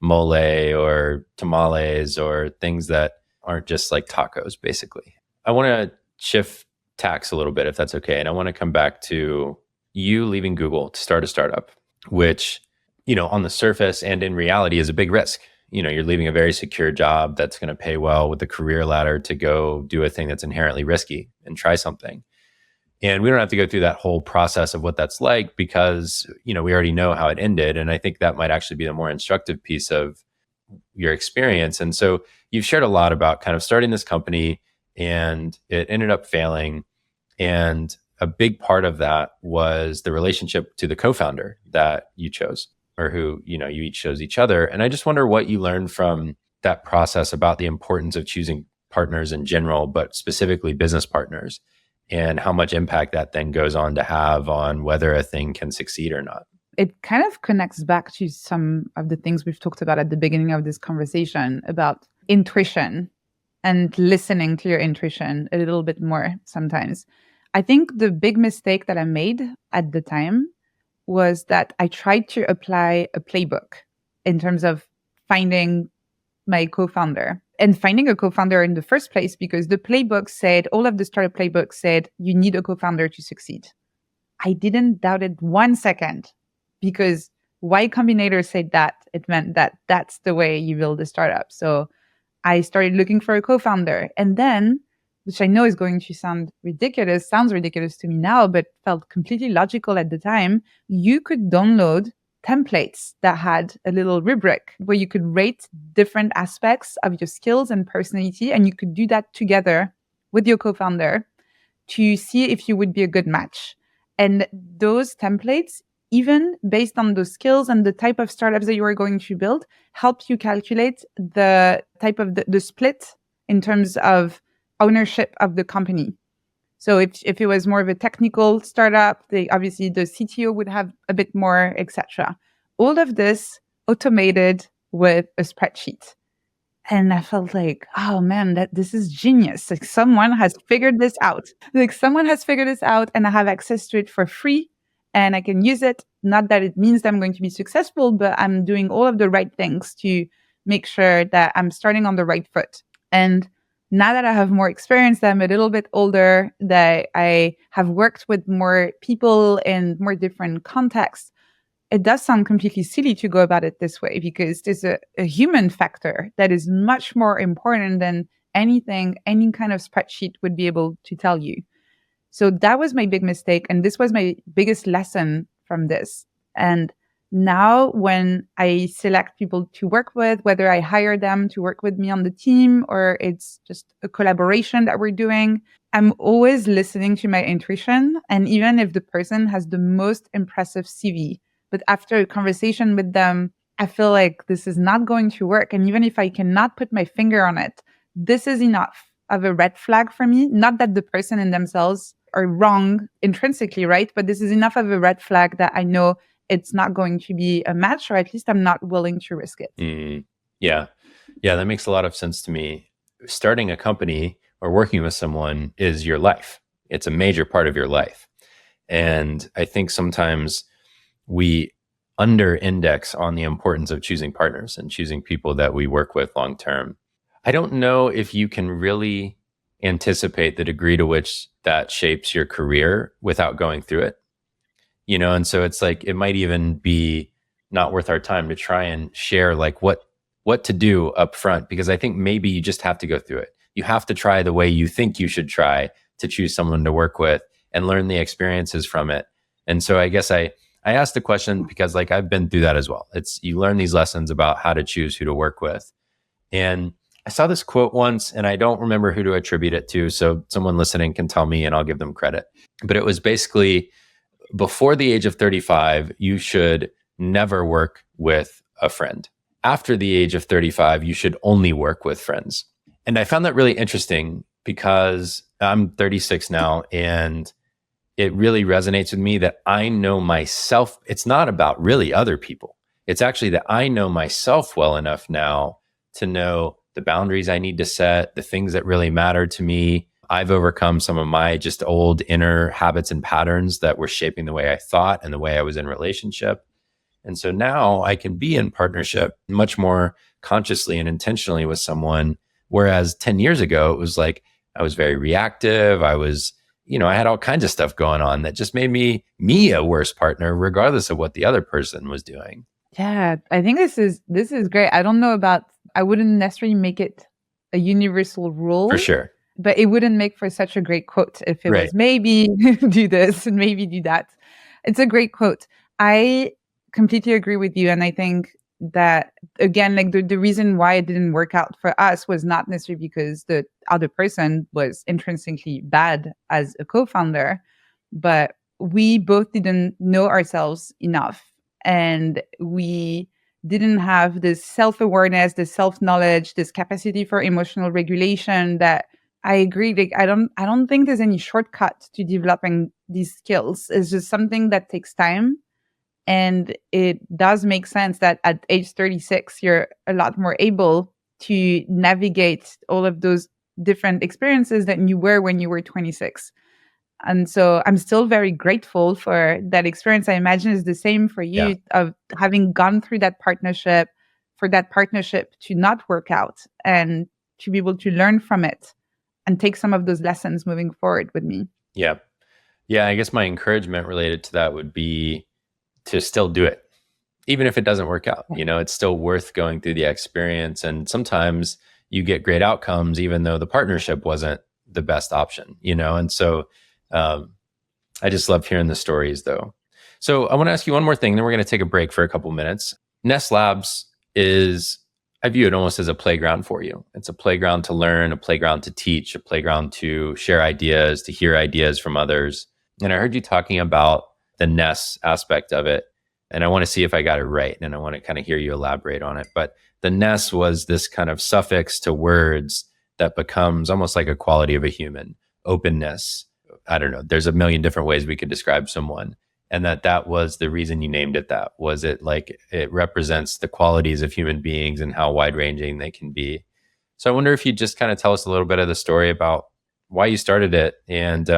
mole or tamales or things that aren't just like tacos, basically. I want to shift tacks a little bit, if that's okay. And I want to come back to you leaving Google to start a startup, which, on the surface and in reality is a big risk. You're leaving a very secure job that's going to pay well with a career ladder to go do a thing that's inherently risky and try something. And we don't have to go through that whole process of what that's like because, we already know how it ended. And I think that might actually be the more instructive piece of your experience. And so you've shared a lot about kind of starting this company and it ended up failing. And a big part of that was the relationship to the co-founder that you chose, or who, you each chose each other. And I just wonder what you learned from that process about the importance of choosing partners in general, but specifically business partners, and how much impact that then goes on to have on whether a thing can succeed or not. It kind of connects back to some of the things we've talked about at the beginning of this conversation about intuition and listening to your intuition a little bit more sometimes. I think the big mistake that I made at the time was that I tried to apply a playbook in terms of finding my co-founder and finding a co-founder in the first place, because the playbook said, all of the startup playbooks said, you need a co-founder to succeed. I didn't doubt it 1 second, because Y Combinator said that it meant that that's the way you build a startup. So I started looking for a co-founder, and then, which I know is going to sounds ridiculous to me now, but felt completely logical at the time, you could download templates that had a little rubric where you could rate different aspects of your skills and personality, and you could do that together with your co-founder to see if you would be a good match. And those templates, even based on those skills and the type of startups that you are going to build, help you calculate the type of the split in terms of ownership of the company. So if it was more of a technical startup, obviously the CTO would have a bit more, etc. All of this automated with a spreadsheet. And I felt like, oh man, this is genius. Like someone has figured this out. And I have access to it for free and I can use it. Not that it means that I'm going to be successful, but I'm doing all of the right things to make sure that I'm starting on the right foot. And now that I have more experience, that I'm a little bit older, that I have worked with more people in more different contexts, it does sound completely silly to go about it this way, because there's a human factor that is much more important than anything any kind of spreadsheet would be able to tell you. So that was my big mistake. And this was my biggest lesson from this. And now when I select people to work with, whether I hire them to work with me on the team or it's just a collaboration that we're doing, I'm always listening to my intuition. And even if the person has the most impressive CV, but after a conversation with them, I feel like this is not going to work. And even if I cannot put my finger on it, this is enough of a red flag for me. Not that the person in themselves are wrong intrinsically, right? But this is enough of a red flag that I know it's not going to be a match, or at least I'm not willing to risk it. Yeah, that makes a lot of sense to me. Starting a company or working with someone is your life. It's a major part of your life. And I think sometimes we under-index on the importance of choosing partners and choosing people that we work with long-term. I don't know if you can really anticipate the degree to which that shapes your career without going through it. And so it's like, it might even be not worth our time to try and share like what to do up front, because I think maybe you just have to go through it. You have to try the way you think you should try to choose someone to work with and learn the experiences from it. And so I guess I asked the question because like I've been through that as well. You learn these lessons about how to choose who to work with. And I saw this quote once and I don't remember who to attribute it to. So someone listening can tell me and I'll give them credit. But it was basically before the age of 35, you should never work with a friend. After the age of 35, you should only work with friends. And I found that really interesting because I'm 36 now and it really resonates with me that I know myself. It's not about really other people. It's actually that I know myself well enough now to know the boundaries I need to set, the things that really matter to me. I've overcome some of my just old inner habits and patterns that were shaping the way I thought and the way I was in relationship. And so now I can be in partnership much more consciously and intentionally with someone. Whereas 10 years ago, it was like I was very reactive. I was, I had all kinds of stuff going on that just made me a worse partner, regardless of what the other person was doing. Yeah, I think this is great. I don't know about, I wouldn't necessarily make it a universal rule. For sure. But it wouldn't make for such a great quote if it Right. was maybe do this and maybe do that. It's a great quote. I completely agree with you. And I think that, again, like the reason why it didn't work out for us was not necessarily because the other person was intrinsically bad as a co-founder, but we both didn't know ourselves enough. And we didn't have this self-awareness, this self-knowledge, this capacity for emotional regulation that I agree. Like, I don't think there's any shortcut to developing these skills. It's just something that takes time. And it does make sense that at age 36, you're a lot more able to navigate all of those different experiences than you were when you were 26. And so I'm still very grateful for that experience. I imagine it's the same for you, of having gone through that partnership, for that partnership to not work out and to be able to learn from it and take some of those lessons moving forward with me. Yeah. Yeah. I guess my encouragement related to that would be to still do it. Even if it doesn't work out, it's still worth going through the experience. And sometimes you get great outcomes, even though the partnership wasn't the best option, And so I just love hearing the stories though. So I want to ask you one more thing, then we're going to take a break for a couple minutes. Ness Labs I view it almost as a playground for you. It's a playground to learn, a playground to teach, a playground to share ideas, to hear ideas from others. And I heard you talking about the Ness aspect of it. And I want to see if I got it right. And I want to kind of hear you elaborate on it. But the Ness was this kind of suffix to words that becomes almost like a quality of a human. Openness. I don't know. There's a million different ways we could describe someone. And that was the reason you named it that. Was it like it represents the qualities of human beings and how wide-ranging they can be. So I wonder if you'd just kind of tell us a little bit of the story about why you started it and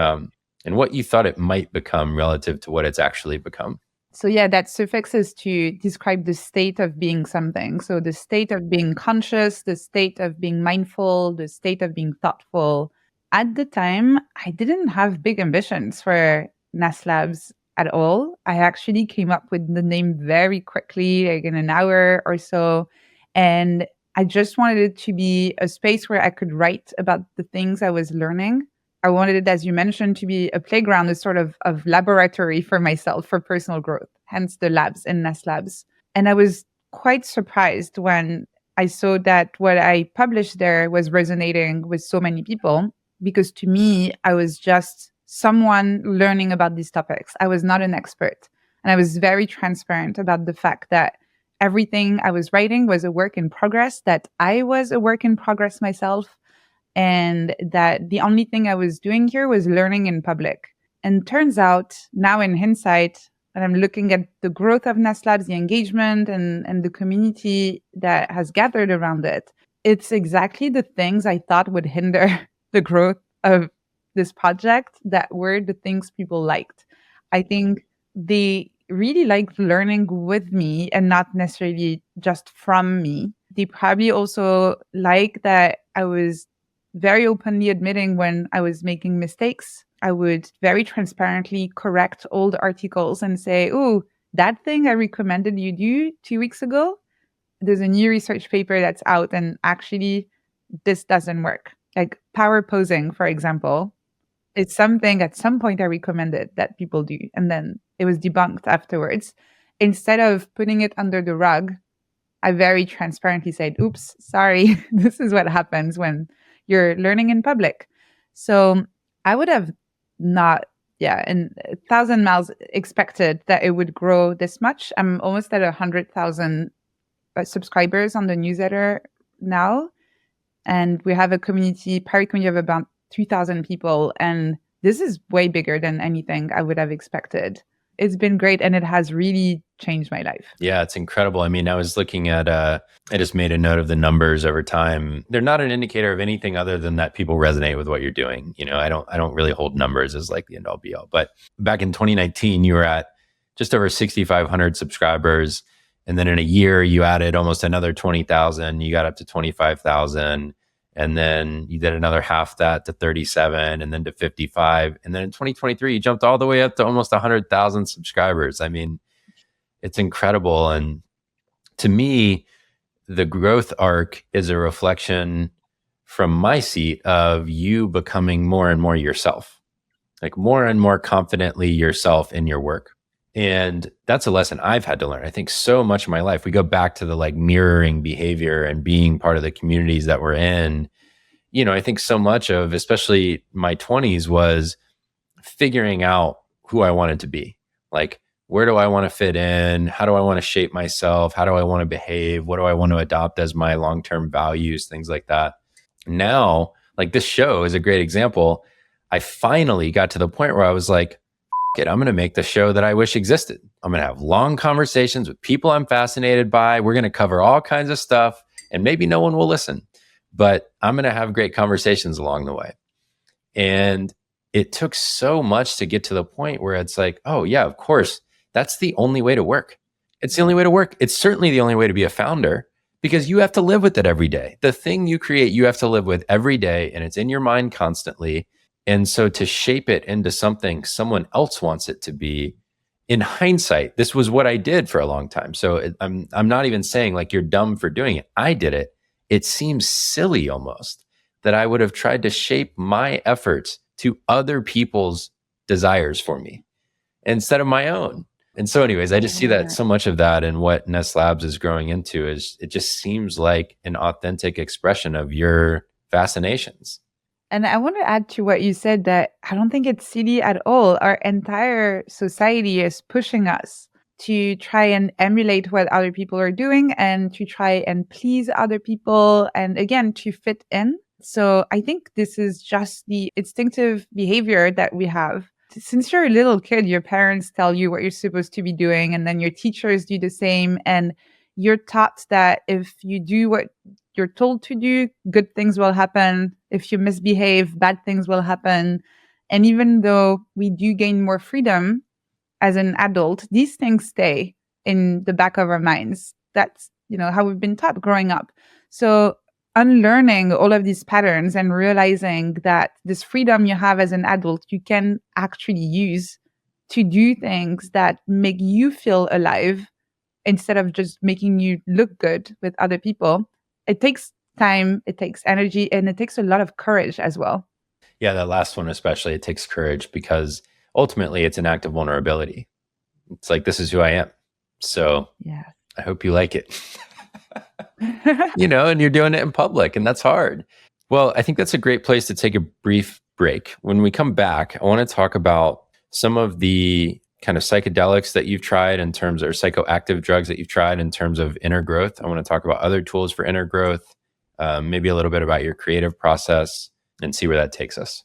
what you thought it might become relative to what it's actually become. So yeah, that suffix is to describe the state of being something. So the state of being conscious, the state of being mindful, the state of being thoughtful. At the time, I didn't have big ambitions for Ness Labs at all. I actually came up with the name very quickly, like in an hour or so. And I just wanted it to be a space where I could write about the things I was learning. I wanted it, as you mentioned, to be a playground, a sort of laboratory for myself for personal growth, hence the labs and Ness Labs. And I was quite surprised when I saw that what I published there was resonating with so many people, because to me, I was just someone learning about these topics. I was not an expert. And I was very transparent about the fact that everything I was writing was a work in progress, that I was a work in progress myself, and that the only thing I was doing here was learning in public. And turns out now in hindsight, and I'm looking at the growth of Ness Labs, the engagement and the community that has gathered around it, it's exactly the things I thought would hinder the growth of this project that were the things people liked. I think they really liked learning with me and not necessarily just from me. They probably also like that I was very openly admitting when I was making mistakes. I would very transparently correct old articles and say, oh, that thing I recommended you do 2 weeks ago, there's a new research paper that's out and actually this doesn't work. Like power posing, for example. It's something at some point I recommended that people do, and then it was debunked afterwards. Instead of putting it under the rug, I very transparently said, oops, sorry, this is what happens when you're learning in public. So I would have not, in 1,000 miles expected that it would grow this much. I'm almost at 100,000 subscribers on the newsletter now. And we have a private community of about 2,000 people. And this is way bigger than anything I would have expected. It's been great, and it has really changed my life. Yeah, it's incredible. I mean, I was looking at, I just made a note of the numbers over time. They're not an indicator of anything other than that people resonate with what you're doing. You know, I don't really hold numbers as like the end all be all. But back in 2019, you were at just over 6,500 subscribers. And then in a year, you added almost another 20,000. You got up to 25,000. And then you did another half that to 37 and then to 55. And then in 2023, you jumped all the way up to almost 100,000 subscribers. I mean, it's incredible. And to me, the growth arc is a reflection from my seat of you becoming more and more yourself, like more and more confidently yourself in your work. And that's a lesson I've had to learn. I think so much of my life, we go back to the like mirroring behavior and being part of the communities that we're in. You know, I think so much of, especially my 20s, was figuring out who I wanted to be. Like, where do I want to fit in? How do I want to shape myself? How do I want to behave? What do I want to adopt as my long-term values? Things like that. Now, like this show is a great example. I finally got to the point where I was like, it, I'm going to make the show that I wish existed. I'm going to have long conversations with people I'm fascinated by. We're going to cover all kinds of stuff, and maybe no one will listen, but I'm going to have great conversations along the way. And it took so much to get to the point where it's like, oh yeah, of course, that's the only way to work. It's the only way to work. It's certainly the only way to be a founder, because you have to live with it every day. The thing you create, you have to live with every day, and it's in your mind constantly. And so to shape it into something someone else wants it to be, in hindsight, this was what I did for a long time. So I'm not even saying like you're dumb for doing it. I did it. It seems silly almost that I would have tried to shape my efforts to other people's desires for me instead of my own. And so anyways, I just see that so much of that and what Ness Labs is growing into is it just seems like an authentic expression of your fascinations. And I want to add to what you said that I don't think it's silly at all. Our entire society is pushing us to try and emulate what other people are doing and to try and please other people and again, to fit in. So I think this is just the instinctive behavior that we have. Since you're a little kid, your parents tell you what you're supposed to be doing, and then your teachers do the same. And you're taught that if you do what you're told to do, good things will happen. If you misbehave, bad things will happen. And even though we do gain more freedom as an adult, these things stay in the back of our minds. That's, how we've been taught growing up. So unlearning all of these patterns and realizing that this freedom you have as an adult, you can actually use to do things that make you feel alive instead of just making you look good with other people. It takes time, it takes energy, and it takes a lot of courage as well. Yeah, that last one especially, it takes courage because ultimately it's an act of vulnerability. It's like, this is who I am. So yeah, I hope you like it. And you're doing it in public, and that's hard. Well, I think that's a great place to take a brief break. When we come back, I want to talk about some of the kind of psychedelics that you've tried in terms of, or psychoactive drugs that you've tried in terms of inner growth. I want to talk about other tools for inner growth, maybe a little bit about your creative process, and see where that takes us.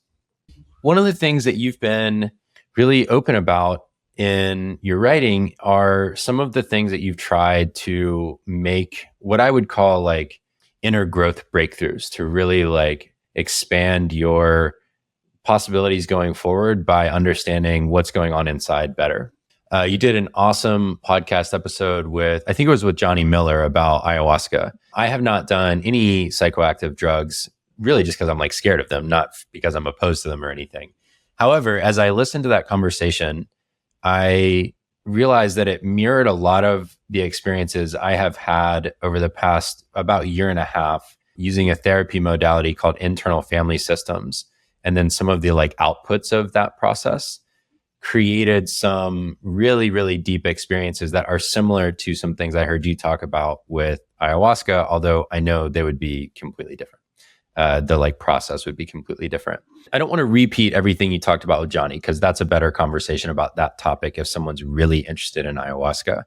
One of the things that you've been really open about in your writing are some of the things that you've tried to make what I would call like inner growth breakthroughs, to really like expand your possibilities going forward by understanding what's going on inside better. You did an awesome podcast episode with, I think it was with Johnny Miller, about ayahuasca. I have not done any psychoactive drugs, really just because I'm like scared of them, not because I'm opposed to them or anything. However, as I listened to that conversation, I realized that it mirrored a lot of the experiences I have had over the past about year and a half using a therapy modality called internal family systems, and then some of the like outputs of that process. created some really, really deep experiences that are similar to some things I heard you talk about with ayahuasca, although I know they would be completely different. The like process would be completely different. I don't want to repeat everything you talked about with Johnny, because that's a better conversation about that topic if someone's really interested in ayahuasca.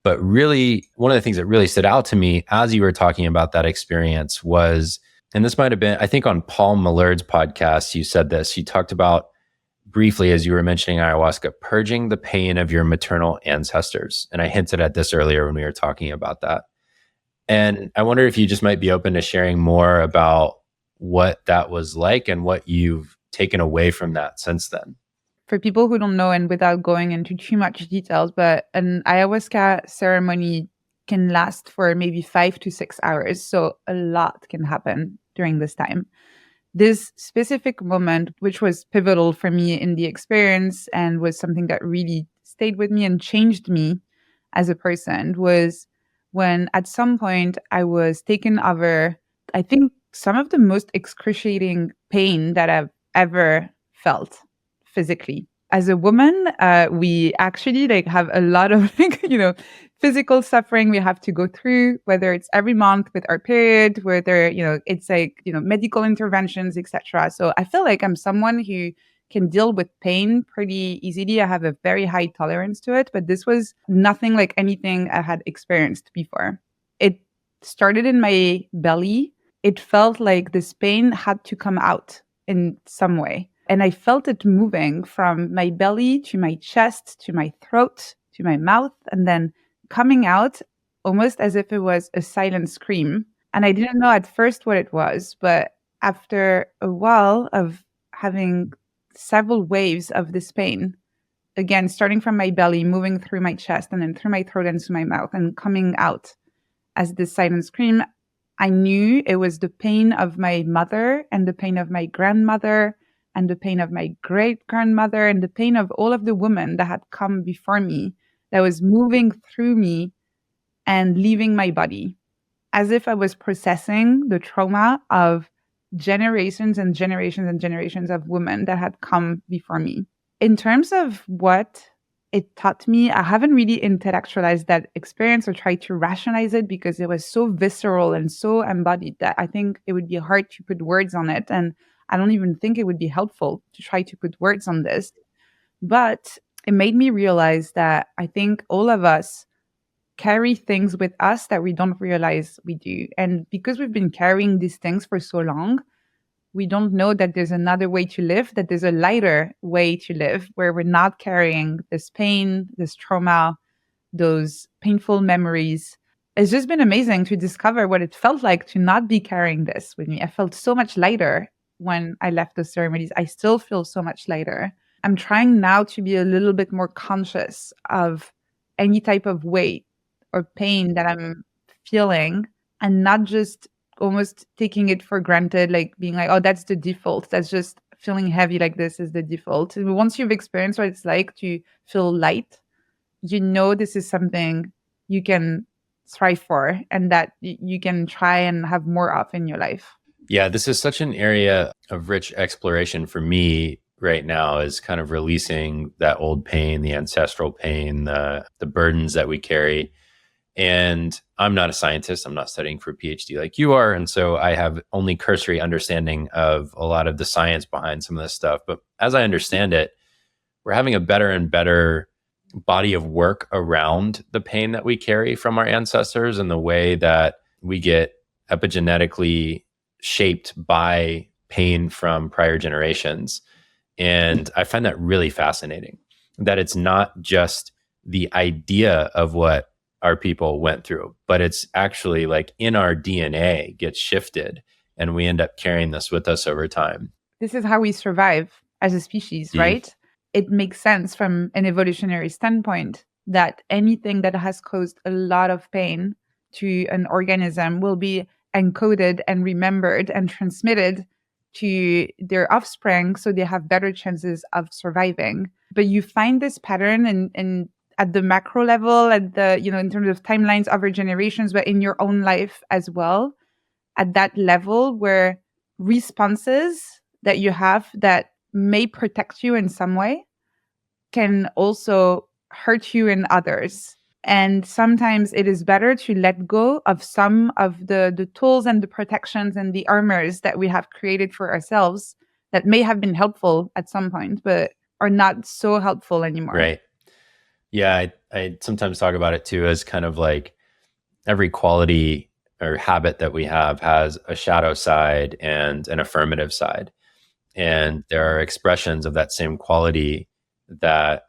But really, one of the things that really stood out to me as you were talking about that experience was, and this might have been, I think on Paul Millard's podcast, you said this, you talked about briefly, as you were mentioning ayahuasca, purging the pain of your maternal ancestors. And I hinted at this earlier when we were talking about that. And I wonder if you just might be open to sharing more about what that was like and what you've taken away from that since then. For people who don't know, and without going into too much details, but an ayahuasca ceremony can last for maybe 5 to 6 hours. So a lot can happen during this time. This specific moment, which was pivotal for me in the experience and was something that really stayed with me and changed me as a person, was when at some point I was taken over, I think, some of the most excruciating pain that I've ever felt physically. As a woman, we actually have a lot of physical suffering we have to go through, whether it's every month with our period, whether it's medical interventions, etc. So I feel like I'm someone who can deal with pain pretty easily. I have a very high tolerance to it, but this was nothing like anything I had experienced before. It started in my belly. It felt like this pain had to come out in some way. And I felt it moving from my belly to my chest, to my throat, to my mouth, and then coming out almost as if it was a silent scream. And I didn't know at first what it was, but after a while of having several waves of this pain, again, starting from my belly, moving through my chest, and then through my throat and to my mouth, and coming out as this silent scream, I knew it was the pain of my mother and the pain of my grandmother and the pain of my great-grandmother and the pain of all of the women that had come before me, that was moving through me and leaving my body, as if I was processing the trauma of generations and generations and generations of women that had come before me. In terms of what it taught me, I haven't really intellectualized that experience or tried to rationalize it because it was so visceral and so embodied that I think it would be hard to put words on it. And I don't even think it would be helpful to try to put words on this. But it made me realize that I think all of us carry things with us that we don't realize we do. And because we've been carrying these things for so long, we don't know that there's another way to live, that there's a lighter way to live where we're not carrying this pain, this trauma, those painful memories. It's just been amazing to discover what it felt like to not be carrying this with me. I felt so much lighter when I left the ceremonies. I still feel so much lighter. I'm trying now to be a little bit more conscious of any type of weight or pain that I'm feeling, and not just almost taking it for granted, like being like, oh, that's the default. That's just feeling heavy like this is the default. And once you've experienced what it's like to feel light, you know this is something you can strive for and that you can try and have more of in your life. Yeah, this is such an area of rich exploration for me right now, is kind of releasing that old pain, the ancestral pain, the burdens that we carry. And I'm not a scientist. I'm not studying for a PhD like you are. And so I have only cursory understanding of a lot of the science behind some of this stuff. But as I understand it, we're having a better and better body of work around the pain that we carry from our ancestors and the way that we get epigenetically shaped by pain from prior generations. And I find that really fascinating, that it's not just the idea of what our people went through, but it's actually like in our DNA gets shifted and we end up carrying this with us over time. This is how we survive as a species, right? It makes sense from an evolutionary standpoint that anything that has caused a lot of pain to an organism will be encoded and remembered and transmitted to their offspring so they have better chances of surviving. But you find this pattern in at the macro level, at the, in terms of timelines over generations, but in your own life as well, at that level where responses that you have that may protect you in some way can also hurt you and others. And sometimes it is better to let go of some of the tools and the protections and the armors that we have created for ourselves that may have been helpful at some point, but are not so helpful anymore. Right. Yeah. I sometimes talk about it too as kind of like every quality or habit that we have has a shadow side and an affirmative side. And there are expressions of that same quality that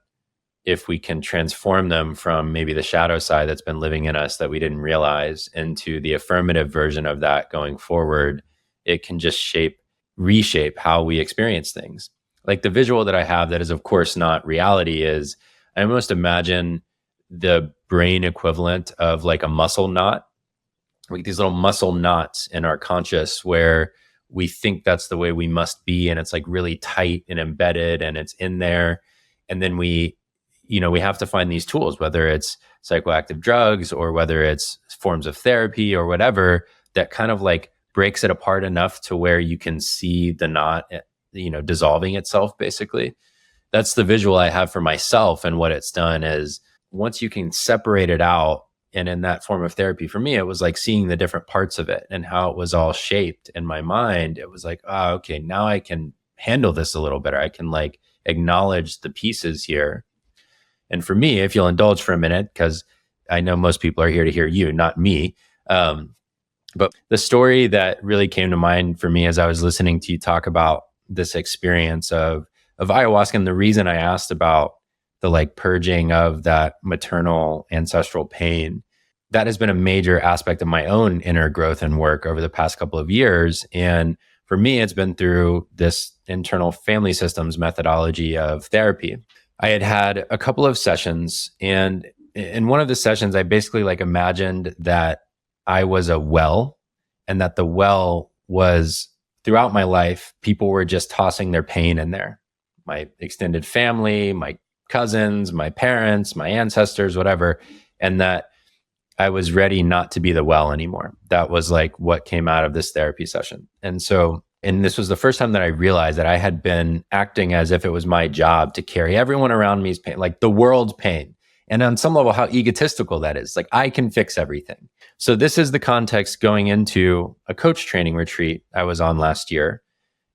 if we can transform them from maybe the shadow side that's been living in us that we didn't realize into the affirmative version of that going forward, it can just reshape how we experience things. Like the visual that I have that is of course not reality is I almost imagine the brain equivalent of like a muscle knot, like these little muscle knots in our conscious where we think that's the way we must be. And it's like really tight and embedded and it's in there. And then we have to find these tools, whether it's psychoactive drugs or whether it's forms of therapy or whatever, that kind of like breaks it apart enough to where you can see the knot, dissolving itself, basically. That's the visual I have for myself. And what it's done is once you can separate it out, and in that form of therapy, for me, it was like seeing the different parts of it and how it was all shaped in my mind. It was like, oh, okay, now I can handle this a little better. I can like acknowledge the pieces here. And for me, if you'll indulge for a minute, because I know most people are here to hear you, not me. But the story that really came to mind for me as I was listening to you talk about this experience of ayahuasca, and the reason I asked about the like purging of that maternal ancestral pain, that has been a major aspect of my own inner growth and work over the past couple of years. And for me, it's been through this internal family systems methodology of therapy. I had a couple of sessions, and in one of the sessions, I basically like imagined that I was a well, and that the well was throughout my life, people were just tossing their pain in there. My extended family, my cousins, my parents, my ancestors, whatever, and that I was ready not to be the well anymore. That was like what came out of this therapy session. And this was the first time that I realized that I had been acting as if it was my job to carry everyone around me's pain, like the world's pain. And on some level, how egotistical that is. Like I can fix everything. So this is the context going into a coach training retreat I was on last year.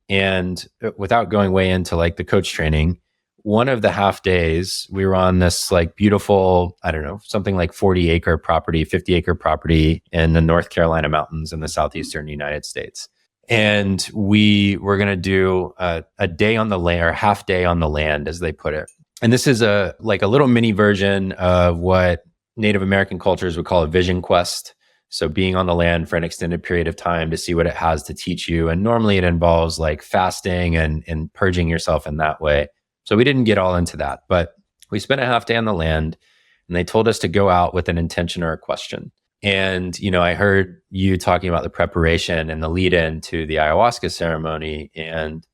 And without going way into like the coach training, one of the half days we were on this like beautiful, I don't know, something like 50 acre property in the North Carolina mountains in the southeastern United States. And we were going to do a day on the land, or half day on the land, as they put it. And this is a little mini version of what Native American cultures would call a vision quest. So being on the land for an extended period of time to see what it has to teach you. And normally it involves like fasting and purging yourself in that way. So we didn't get all into that, but we spent a half day on the land and they told us to go out with an intention or a question. And, I heard you talking about the preparation and the lead in to the ayahuasca ceremony and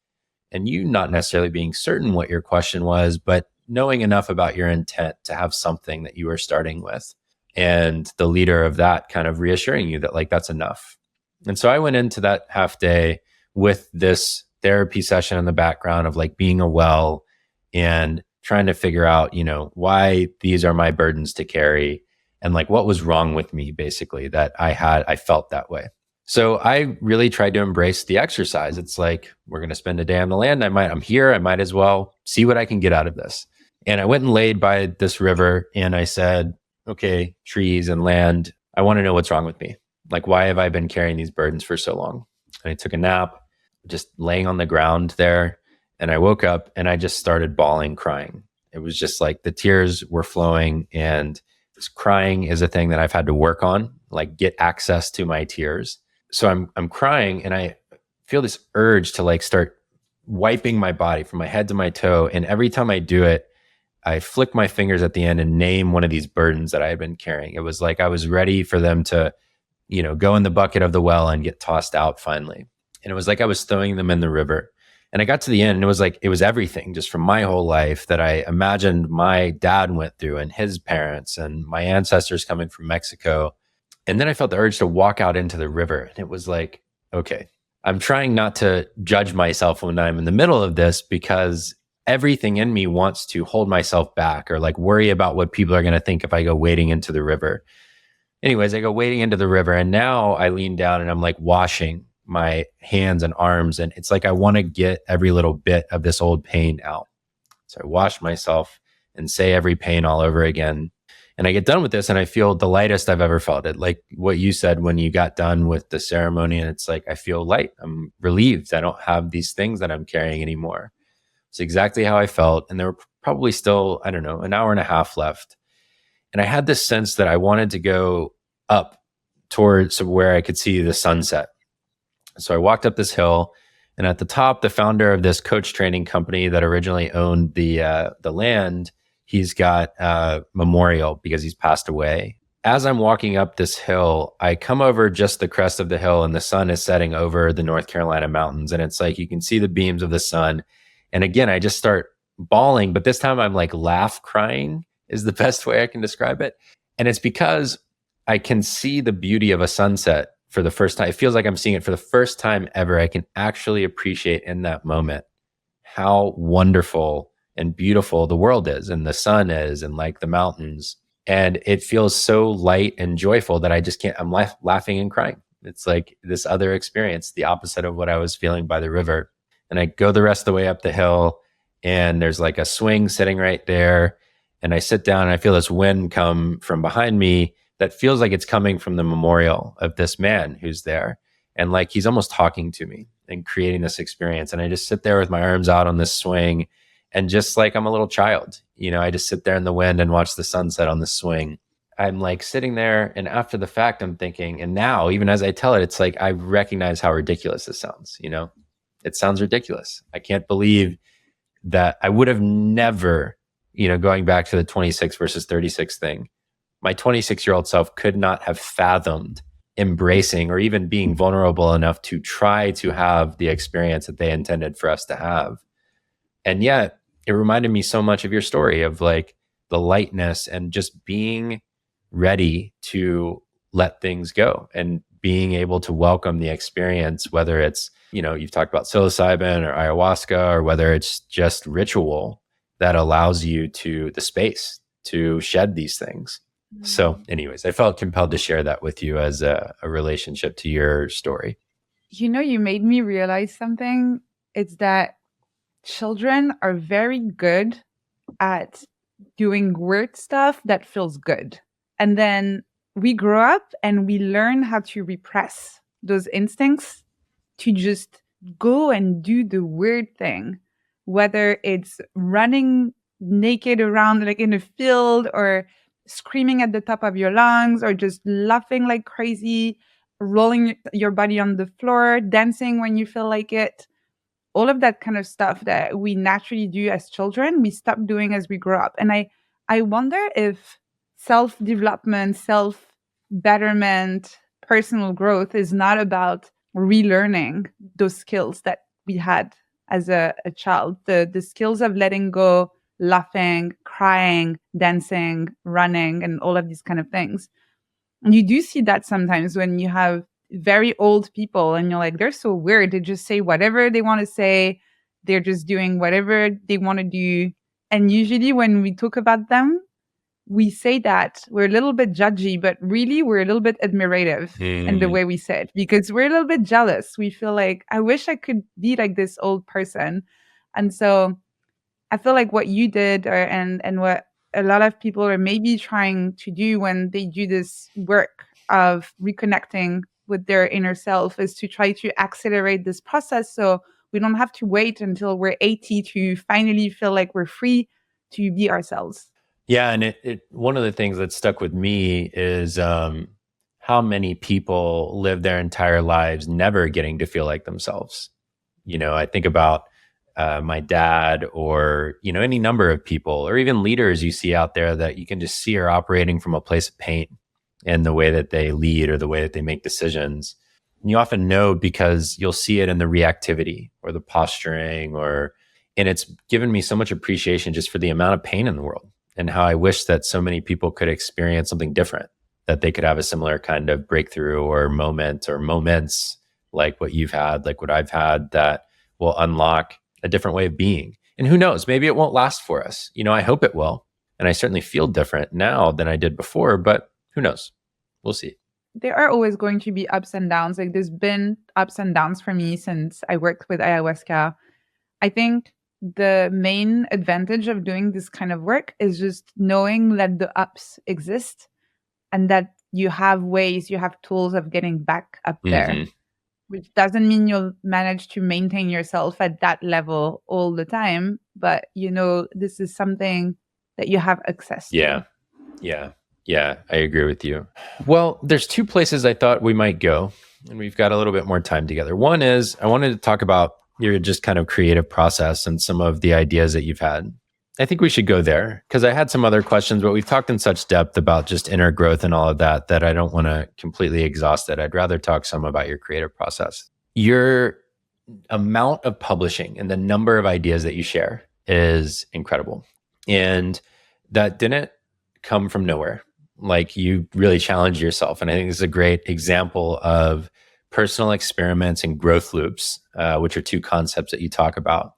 you not necessarily being certain what your question was, but knowing enough about your intent to have something that you were starting with. And the leader of that kind of reassuring you that like, that's enough. And so I went into that half day with this therapy session in the background of like being a well and trying to figure out, why these are my burdens to carry and like what was wrong with me, basically, that I felt that way. So I really tried to embrace the exercise. It's like, we're going to spend a day on the land. I'm here. I might as well see what I can get out of this. And I went and laid by this river and I said, okay, trees and land, I want to know what's wrong with me. Like, why have I been carrying these burdens for so long? And I took a nap, just laying on the ground there. And I woke up and I just started bawling, crying. It was just like the tears were flowing, and this crying is a thing that I've had to work on, like get access to my tears. So I'm crying and I feel this urge to like start wiping my body from my head to my toe. And every time I do it, I flick my fingers at the end and name one of these burdens that I had been carrying. It was like I was ready for them to, go in the bucket of the well and get tossed out finally. And it was like I was throwing them in the river. And I got to the end and it was everything just from my whole life that I imagined my dad went through and his parents and my ancestors coming from Mexico. And then I felt the urge to walk out into the river. And it was like, okay, I'm trying not to judge myself when I'm in the middle of this because everything in me wants to hold myself back or like worry about what people are going to think if I go wading into the river. Anyways, I go wading into the river, and now I lean down and I'm like washing my hands and arms. And it's like I want to get every little bit of this old pain out. So I wash myself and say every pain all over again. And I get done with this and I feel the lightest I've ever felt it. Like what you said when you got done with the ceremony, and it's like, I feel light. I'm relieved. I don't have these things that I'm carrying anymore. It's exactly how I felt. And there were probably still, I don't know, an hour and a half left. And I had this sense that I wanted to go up towards where I could see the sunset. So I walked up this hill, and at the top, the founder of this coach training company that originally owned the land, he's got a memorial because he's passed away. As I'm walking up this hill, I come over just the crest of the hill, and the sun is setting over the North Carolina mountains. And it's like you can see the beams of the sun. And again, I just start bawling, but this time I'm like laugh crying is the best way I can describe it. And it's because I can see the beauty of a sunset for the first time. It feels like I'm seeing it for the first time ever. I can actually appreciate in that moment how wonderful and beautiful the world is, and the sun is, and like the mountains. And it feels so light and joyful that I just can't, I'm laughing and crying. It's like this other experience, the opposite of what I was feeling by the river. And I go the rest of the way up the hill, and there's like a swing sitting right there. And I sit down and I feel this wind come from behind me that feels like it's coming from the memorial of this man who's there. And like he's almost talking to me and creating this experience. And I just sit there with my arms out on this swing, and just like I'm a little child, you know, I just sit there in the wind and watch the sunset on the swing. I'm like sitting there, and after the fact, I'm thinking, and now even as I tell it, it's like I recognize how ridiculous this sounds, you know? It sounds ridiculous. I can't believe that I would have never, you know, going back to the 26 versus 36 thing, my 26-year-old self could not have fathomed embracing or even being vulnerable enough to try to have the experience that they intended for us to have. And yet it reminded me so much of your story of like the lightness and just being ready to let things go and being able to welcome the experience, whether it's, you know, you've talked about psilocybin or ayahuasca, or whether it's just ritual that allows you to the space to shed these things. So anyways, I felt compelled to share that with you as a relationship to your story. You know, you made me realize something. It's that children are very good at doing weird stuff that feels good. And then we grow up and we learn how to repress those instincts to just go and do the weird thing, whether it's running naked around like in a field, or screaming at the top of your lungs, or just laughing like crazy, rolling your body on the floor, dancing when you feel like it. All of that kind of stuff that we naturally do as children, we stop doing as we grow up. And I wonder if self-development, self-betterment, personal growth is not about relearning those skills that we had as a child, the skills of letting go, laughing, crying, dancing, running, and all of these kind of things. And you do see that sometimes when you have very old people and you're like, they're so weird. They just say whatever they want to say. They're just doing whatever they want to do. And usually when we talk about them, we say that we're a little bit judgy, but really we're a little bit admirative in the way we say it, because we're a little bit jealous. We feel like, I wish I could be like this old person. And so I feel like what you did, and what a lot of people are maybe trying to do when they do this work of reconnecting with their inner self, is to try to accelerate this process so we don't have to wait until we're 80 to finally feel like we're free to be ourselves. Yeah, and it one of the things that stuck with me is how many people live their entire lives never getting to feel like themselves. You know, I think about my dad, or, you know, any number of people, or even leaders you see out there that you can just see are operating from a place of pain in the way that they lead or the way that they make decisions. And you often know because you'll see it in the reactivity or the posturing, and it's given me so much appreciation just for the amount of pain in the world, and how I wish that so many people could experience something different, that they could have a similar kind of breakthrough or moment or moments like what you've had, like what I've had, that will unlock a different way of being. And who knows, maybe it won't last for us. I hope it will. And I certainly feel different now than I did before, but who knows? We'll see. There are always going to be ups and downs. Like there's been ups and downs for me since I worked with ayahuasca. I think the main advantage of doing this kind of work is just knowing that the ups exist and that you have ways, you have tools of getting back up there, which doesn't mean you'll manage to maintain yourself at that level all the time. But, this is something that you have access to. Yeah, I agree with you. Well, there's two places I thought we might go, and we've got a little bit more time together. One is I wanted to talk about your just kind of creative process and some of the ideas that you've had. I think we should go there because I had some other questions, but we've talked in such depth about just inner growth and all of that I don't want to completely exhaust it. I'd rather talk some about your creative process. Your amount of publishing and the number of ideas that you share is incredible. And that didn't come from nowhere. Like you really challenged yourself. And I think this is a great example of personal experiments and growth loops, which are two concepts that you talk about.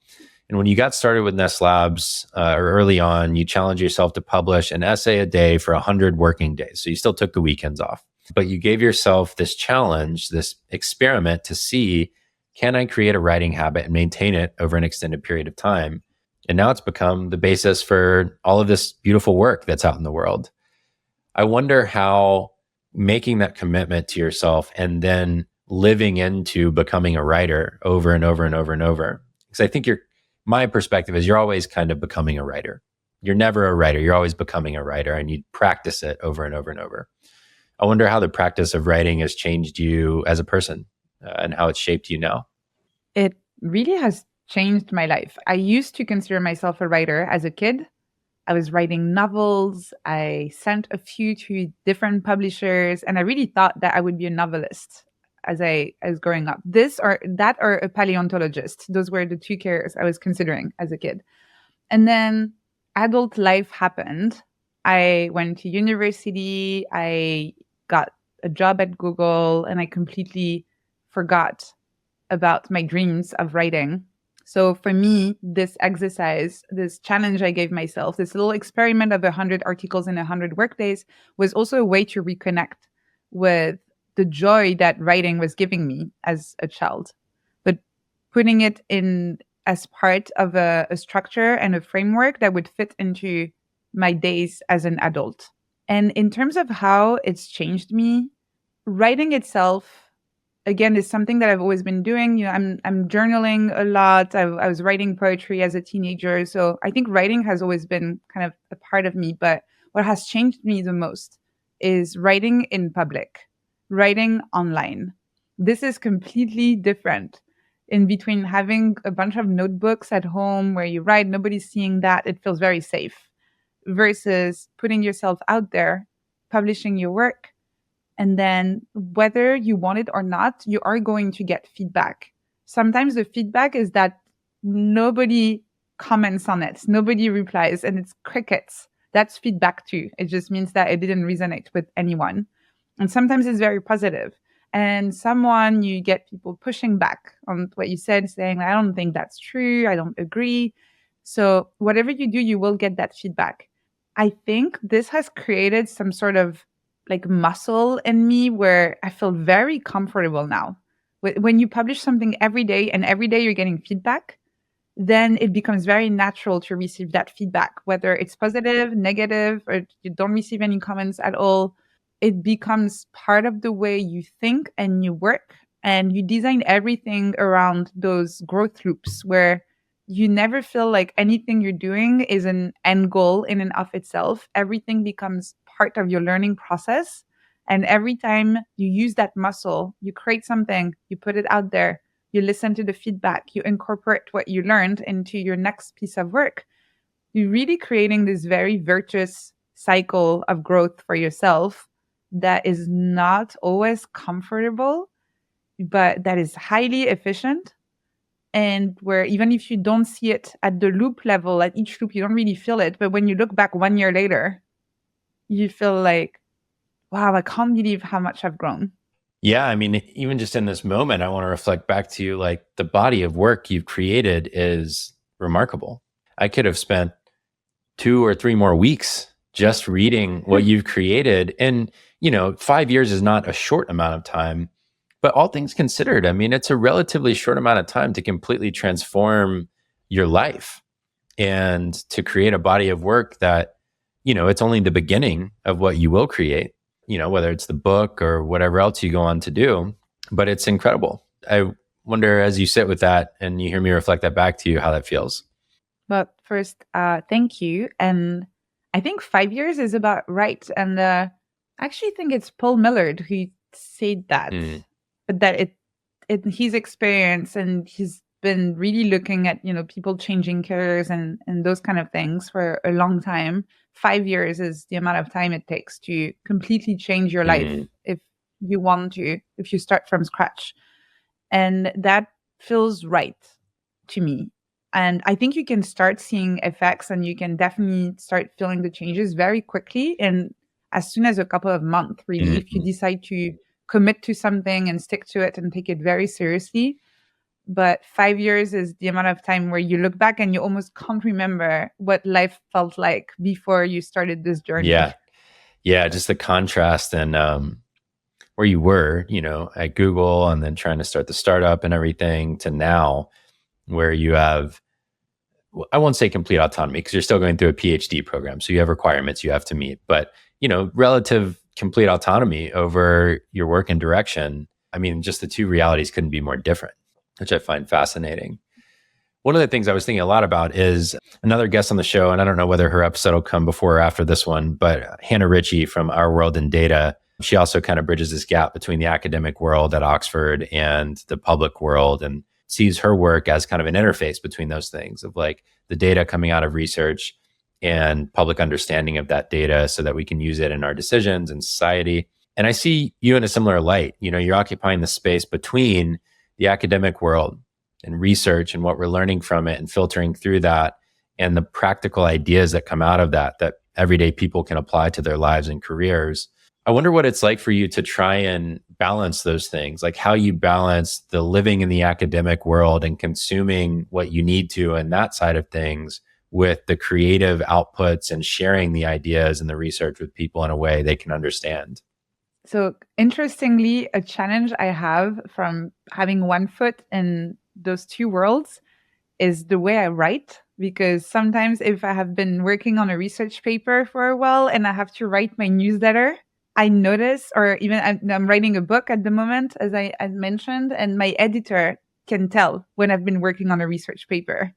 And when you got started with Ness Labs, or early on, you challenged yourself to publish an essay a day for 100 working days. So you still took the weekends off, but you gave yourself this challenge, this experiment to see, can I create a writing habit and maintain it over an extended period of time? And now it's become the basis for all of this beautiful work that's out in the world. I wonder how making that commitment to yourself and then living into becoming a writer over and over and over and over. Because I think my perspective is you're always kind of becoming a writer. You're never a writer. You're always becoming a writer, and you practice it over and over and over. I wonder how the practice of writing has changed you as a person and how it's shaped you now. It really has changed my life. I used to consider myself a writer as a kid. I was writing novels. I sent a few to different publishers, and I really thought that I would be a novelist as I was growing up. This or that or a paleontologist. Those were the two careers I was considering as a kid. And then adult life happened. I went to university. I got a job at Google, and I completely forgot about my dreams of writing. So for me, this exercise, this challenge I gave myself, this little experiment of 100 articles in 100 workdays was also a way to reconnect with the joy that writing was giving me as a child, but putting it in as part of a structure and a framework that would fit into my days as an adult. And in terms of how it's changed me, writing itself, again, is something that I've always been doing. I'm journaling a lot. I was writing poetry as a teenager. So I think writing has always been kind of a part of me. But what has changed me the most is writing in public, writing online. This is completely different. In between having a bunch of notebooks at home where you write, nobody's seeing that, it feels very safe, versus putting yourself out there, publishing your work. And then whether you want it or not, you are going to get feedback. Sometimes the feedback is that nobody comments on it, nobody replies, and it's crickets. That's feedback too. It just means that it didn't resonate with anyone. And sometimes it's very positive. And you get people pushing back on what you said, saying, I don't think that's true. I don't agree. So whatever you do, you will get that feedback. I think this has created some sort of like muscle in me where I feel very comfortable now. When you publish something every day and every day you're getting feedback, then it becomes very natural to receive that feedback, whether it's positive, negative, or you don't receive any comments at all. It becomes part of the way you think and you work, and you design everything around those growth loops where you never feel like anything you're doing is an end goal in and of itself. Everything becomes part of your learning process. And every time you use that muscle, you create something, you put it out there, you listen to the feedback, you incorporate what you learned into your next piece of work. You're really creating this very virtuous cycle of growth for yourself that is not always comfortable, but that is highly efficient. And where even if you don't see it at the loop level, at each loop, you don't really feel it. But when you look back 1 year later, you feel like, wow, I can't believe how much I've grown. Yeah, I mean, even just in this moment, I want to reflect back to you, like the body of work you've created is remarkable. I could have spent 2 or 3 more weeks just reading what you've created. And, 5 years is not a short amount of time, but all things considered, I mean, it's a relatively short amount of time to completely transform your life and to create a body of work that, it's only the beginning of what you will create, whether it's the book or whatever else you go on to do, but it's incredible. I wonder, as you sit with that and you hear me reflect that back to you, how that feels. But first, thank you. And I think 5 years is about right. And I actually think it's Paul Millard who said that, but that it his experience, and he's been really looking at, people changing careers and those kind of things for a long time. 5 years is the amount of time it takes to completely change your life if you want to, if you start from scratch. And that feels right to me. And I think you can start seeing effects, and you can definitely start feeling the changes very quickly. And as soon as a couple of months, really, if you decide to commit to something and stick to it and take it very seriously. But 5 years is the amount of time where you look back and you almost can't remember what life felt like before you started this journey. Yeah. Just the contrast and where you were, at Google and then trying to start the startup and everything to now, where you have, I won't say complete autonomy because you're still going through a PhD program. So you have requirements you have to meet, but, relative complete autonomy over your work and direction. I mean, just the two realities couldn't be more different, which I find fascinating. One of the things I was thinking a lot about is another guest on the show, and I don't know whether her episode will come before or after this one, but Hannah Ritchie from Our World in Data. She also kind of bridges this gap between the academic world at Oxford and the public world, and sees her work as kind of an interface between those things of like the data coming out of research and public understanding of that data so that we can use it in our decisions in society. And I see you in a similar light. You're occupying the space between the academic world and research and what we're learning from it and filtering through that and the practical ideas that come out of that everyday people can apply to their lives and careers. I wonder what it's like for you to try and balance those things, like how you balance the living in the academic world and consuming what you need to and that side of things with the creative outputs and sharing the ideas and the research with people in a way they can understand. So interestingly, a challenge I have from having one foot in those two worlds is the way I write. Because sometimes if I have been working on a research paper for a while and I have to write my newsletter, I notice, or even I'm writing a book at the moment, as I mentioned, and my editor can tell when I've been working on a research paper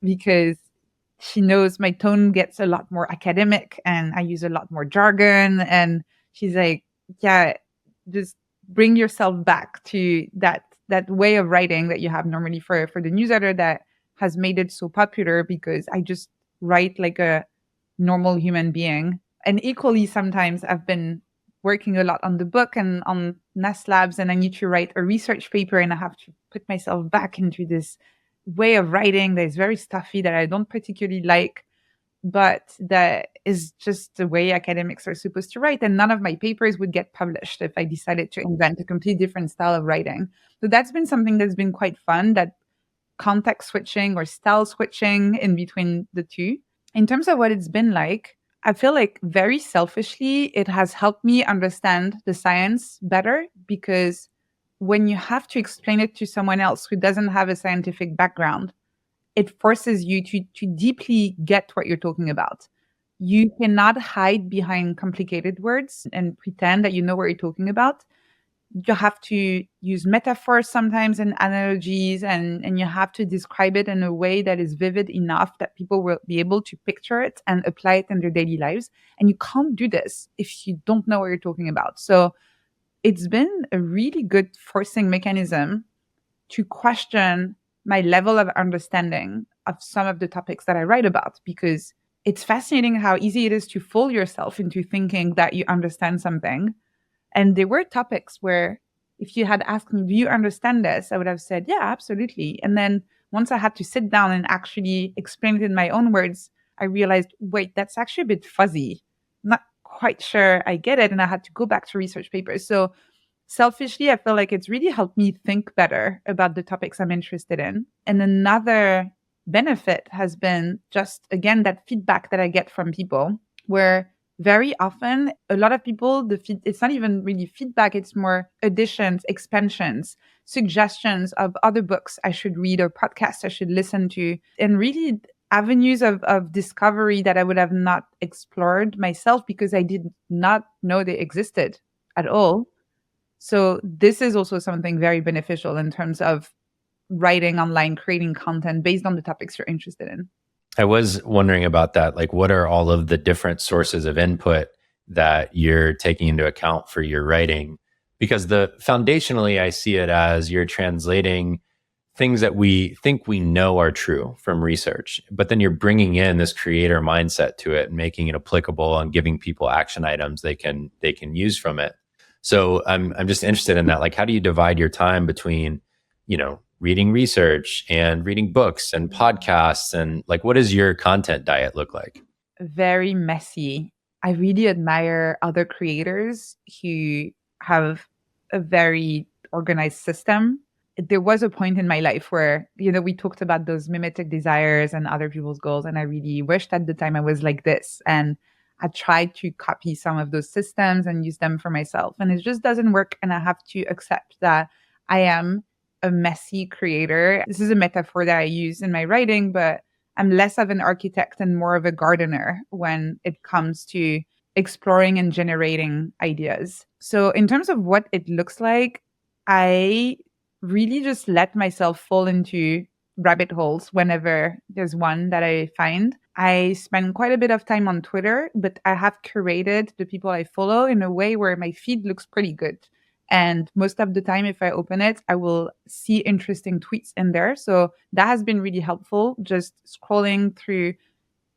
because she knows my tone gets a lot more academic and I use a lot more jargon. And she's like, yeah, just bring yourself back to that way of writing that you have normally for the newsletter that has made it so popular, because I just write like a normal human being. And equally, sometimes I've been working a lot on the book and on Ness Labs, and I need to write a research paper, and I have to put myself back into this way of writing that is very stuffy, that I don't particularly like, but that is just the way academics are supposed to write. And none of my papers would get published if I decided to invent a completely different style of writing. So that's been something that's been quite fun, that context switching or style switching in between the two. In terms of what it's been like, I feel like very selfishly, it has helped me understand the science better, because when you have to explain it to someone else who doesn't have a scientific background, it forces you to deeply get what you're talking about. You cannot hide behind complicated words and pretend that you know what you're talking about. You have to use metaphors sometimes and analogies, and you have to describe it in a way that is vivid enough that people will be able to picture it and apply it in their daily lives. And you can't do this if you don't know what you're talking about. So it's been a really good forcing mechanism to question my level of understanding of some of the topics that I write about, because it's fascinating how easy it is to fool yourself into thinking that you understand something. And there were topics where if you had asked me, do you understand this? I would have said, yeah, absolutely. And then once I had to sit down and actually explain it in my own words, I realized, wait, that's actually a bit fuzzy. I'm not quite sure I get it. And I had to go back to research papers. So selfishly, I feel like it's really helped me think better about the topics I'm interested in. And another benefit has been just, again, that feedback that I get from people, where very often a lot of people, it's not even really feedback, it's more additions, expansions, suggestions of other books I should read or podcasts I should listen to, and really avenues of discovery that I would have not explored myself because I did not know they existed at all. So this is also something very beneficial in terms of writing online, creating content based on the topics you're interested in. I was wondering about that. Like, what are all of the different sources of input that you're taking into account for your writing? Because foundationally, I see it as you're translating things that we think we know are true from research, but then you're bringing in this creator mindset to it and making it applicable and giving people action items they can use from it. So I'm just interested in that. Like, how do you divide your time between, reading research and reading books and podcasts, and like, what does your content diet look like? Very messy. I really admire other creators who have a very organized system. There was a point in my life where, we talked about those mimetic desires and other people's goals. And I really wished at the time I was like this. And I tried to copy some of those systems and use them for myself. And it just doesn't work. And I have to accept that I am a messy creator. This is a metaphor that I use in my writing, but I'm less of an architect and more of a gardener when it comes to exploring and generating ideas. So in terms of what it looks like, I really just let myself fall into rabbit holes whenever there's one that I find. I spend quite a bit of time on Twitter, but I have curated the people I follow in a way where my feed looks pretty good. And most of the time, if I open it, I will see interesting tweets in there. So that has been really helpful, just scrolling through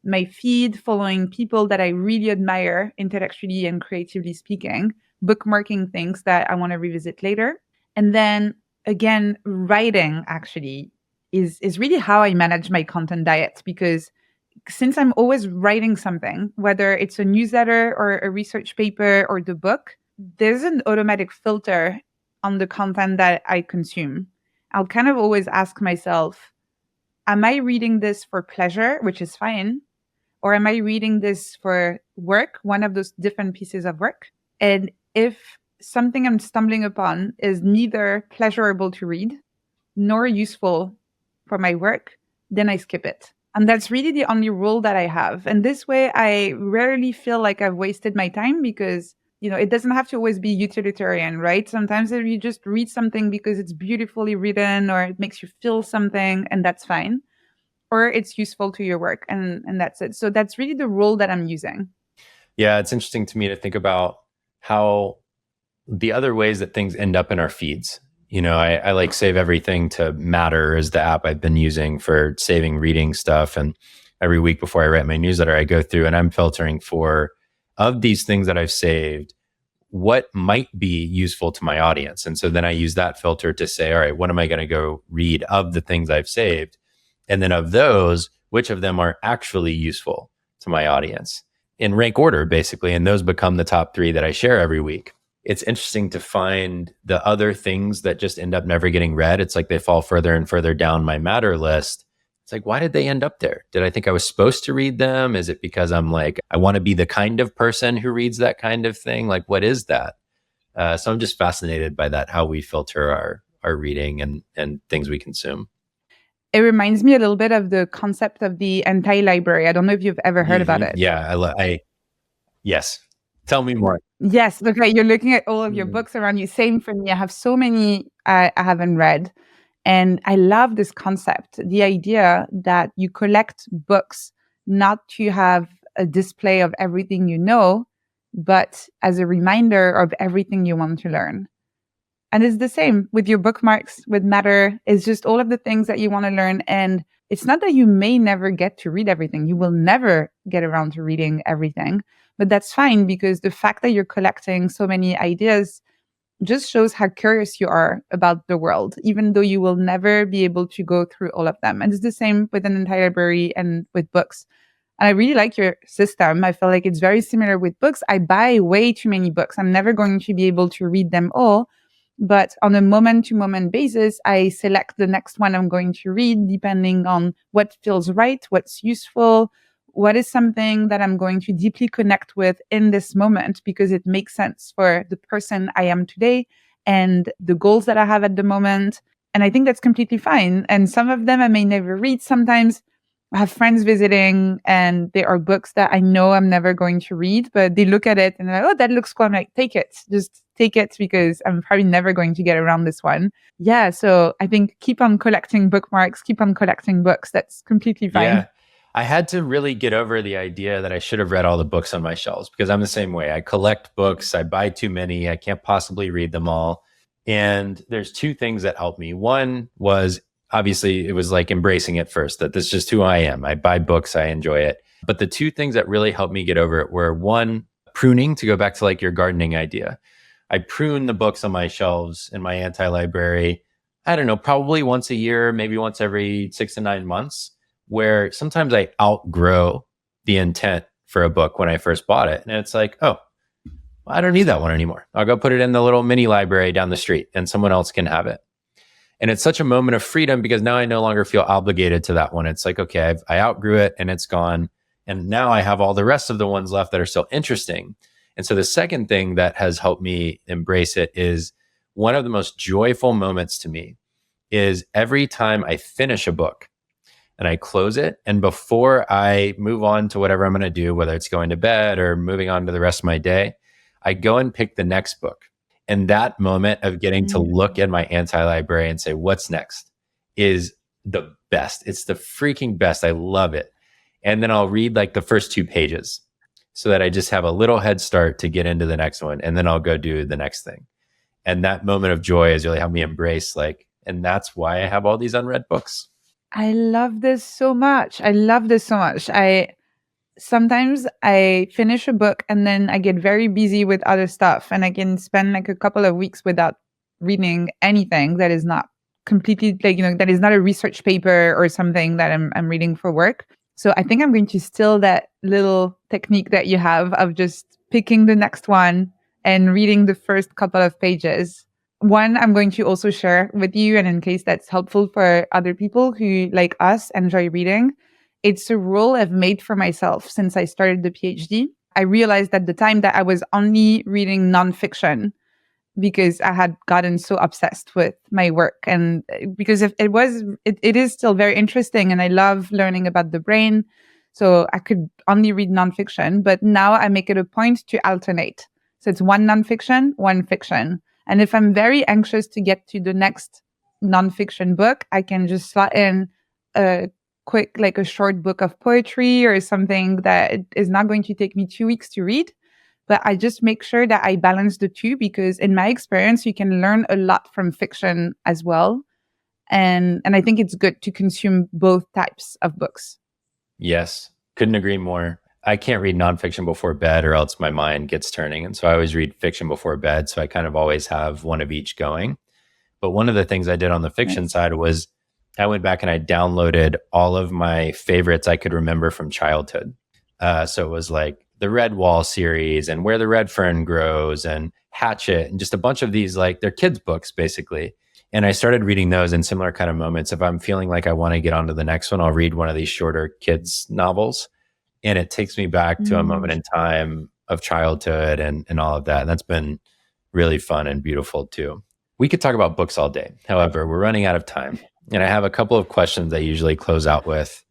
my feed, following people that I really admire intellectually and creatively speaking, bookmarking things that I want to revisit later. And then again, writing actually is really how I manage my content diet, because since I'm always writing something, whether it's a newsletter or a research paper or the book, there's an automatic filter on the content that I consume. I'll kind of always ask myself, am I reading this for pleasure, which is fine? Or am I reading this for work, one of those different pieces of work? And if something I'm stumbling upon is neither pleasurable to read nor useful for my work, then I skip it. And that's really the only rule that I have. And this way, I rarely feel like I've wasted my time because it doesn't have to always be utilitarian, right? Sometimes you just read something because it's beautifully written or it makes you feel something, and that's fine. Or it's useful to your work, and that's it. So that's really the rule that I'm using. Yeah, it's interesting to me to think about how the other ways that things end up in our feeds. I like Save Everything to Matter is the app I've been using for saving reading stuff. And every week before I write my newsletter, I go through and I'm filtering for, of these things that I've saved, what might be useful to my audience. And so then I use that filter to say, all right, what am I going to go read of the things I've saved? And then of those, which of them are actually useful to my audience in rank order, basically. And those become the top 3 that I share every week. It's interesting to find the other things that just end up never getting read. It's like they fall further and further down my matter list. It's like, why did they end up there? Did I think I was supposed to read them? Is it because I'm like, I want to be the kind of person who reads that kind of thing? Like, what is that? So I'm just fascinated by that, how we filter our reading and things we consume. It reminds me a little bit of the concept of the anti-library. I don't know if you've ever heard about it. Yeah, yes. Tell me more. Yes. Okay. You're looking at all of your books around you. Same for me. I have so many I haven't read. And I love this concept, the idea that you collect books not to have a display of everything you know, but as a reminder of everything you want to learn. And it's the same with your bookmarks, with Matter. It's just all of the things that you want to learn. And it's not that you may never get to read everything. You will never get around to reading everything. But that's fine, because the fact that you're collecting so many ideas just shows how curious you are about the world, even though you will never be able to go through all of them. And it's the same with an entire library and with books. And I really like your system. I feel like it's very similar with books. I buy way too many books. I'm never going to be able to read them all. But on a moment to moment basis, I select the next one I'm going to read depending on what feels right, what's useful, what is something that I'm going to deeply connect with in this moment because it makes sense for the person I am today and the goals that I have at the moment. And I think that's completely fine. And some of them I may never read. Sometimes I have friends visiting and there are books that I know I'm never going to read, but they look at it and they're like, oh, that looks cool. I'm like, take it. Just take it because I'm probably never going to get around this one. Yeah. So I think keep on collecting bookmarks, keep on collecting books. That's completely fine. Yeah. I had to really get over the idea that I should have read all the books on my shelves because I'm the same way. I collect books, I buy too many, I can't possibly read them all. And there's two things that helped me. One was obviously it was like embracing it first, that this is just who I am. I buy books, I enjoy it. But the two things that really helped me get over it were one, pruning, to go back to like your gardening idea. I prune the books on my shelves in my anti-library, I don't know, probably once a year, maybe once every 6 to 9 months, where sometimes I outgrow the intent for a book when I first bought it. And it's like, oh, I don't need that one anymore. I'll go put it in the little mini library down the street and someone else can have it. And it's such a moment of freedom because now I no longer feel obligated to that one. It's like, okay, I outgrew it and it's gone. And now I have all the rest of the ones left that are still interesting. And so the second thing that has helped me embrace it is one of the most joyful moments to me is every time I finish a book and I close it. And before I move on to whatever I'm going to do, whether it's going to bed or moving on to the rest of my day, I go and pick the next book. And that moment of getting to look at my anti-library and say, what's next is the best. It's the freaking best. I love it. And then I'll read like the first 2 pages so that I just have a little head start to get into the next one. And then I'll go do the next thing. And that moment of joy has really helped me embrace and that's why I have all these unread books. I love this so much. Sometimes I finish a book and then I get very busy with other stuff and I can spend like a couple of weeks without reading anything that is not completely that is not a research paper or something that I'm reading for work. So I think I'm going to steal that little technique that you have of just picking the next one and reading the first couple of pages. One, I'm going to also share with you, and in case that's helpful for other people who, like us, enjoy reading, it's a rule I've made for myself since I started the PhD. I realized at the time that I was only reading nonfiction because I had gotten so obsessed with my work. And because it is still very interesting and I love learning about the brain. So I could only read nonfiction, but now I make it a point to alternate. So it's one nonfiction, one fiction. And if I'm very anxious to get to the next nonfiction book, I can just slot in a quick, like a short book of poetry or something that is not going to take me 2 weeks to read. But I just make sure that I balance the two because in my experience, you can learn a lot from fiction as well. And I think it's good to consume both types of books. Yes, couldn't agree more. I can't read nonfiction before bed or else my mind gets turning. And so I always read fiction before bed. So I kind of always have one of each going. But one of the things I did on the fiction side was I went back and I downloaded all of my favorites I could remember from childhood. So it was like the Red Wall series and Where the Red Fern Grows and Hatchet and just a bunch of these, like they're kids' books basically. And I started reading those in similar kind of moments. If I'm feeling like I want to get on to the next one, I'll read one of these shorter kids' novels. And it takes me back to a moment in time of childhood and all of that. And that's been really fun and beautiful too. We could talk about books all day. However, we're running out of time. And I have a couple of questions I usually close out with.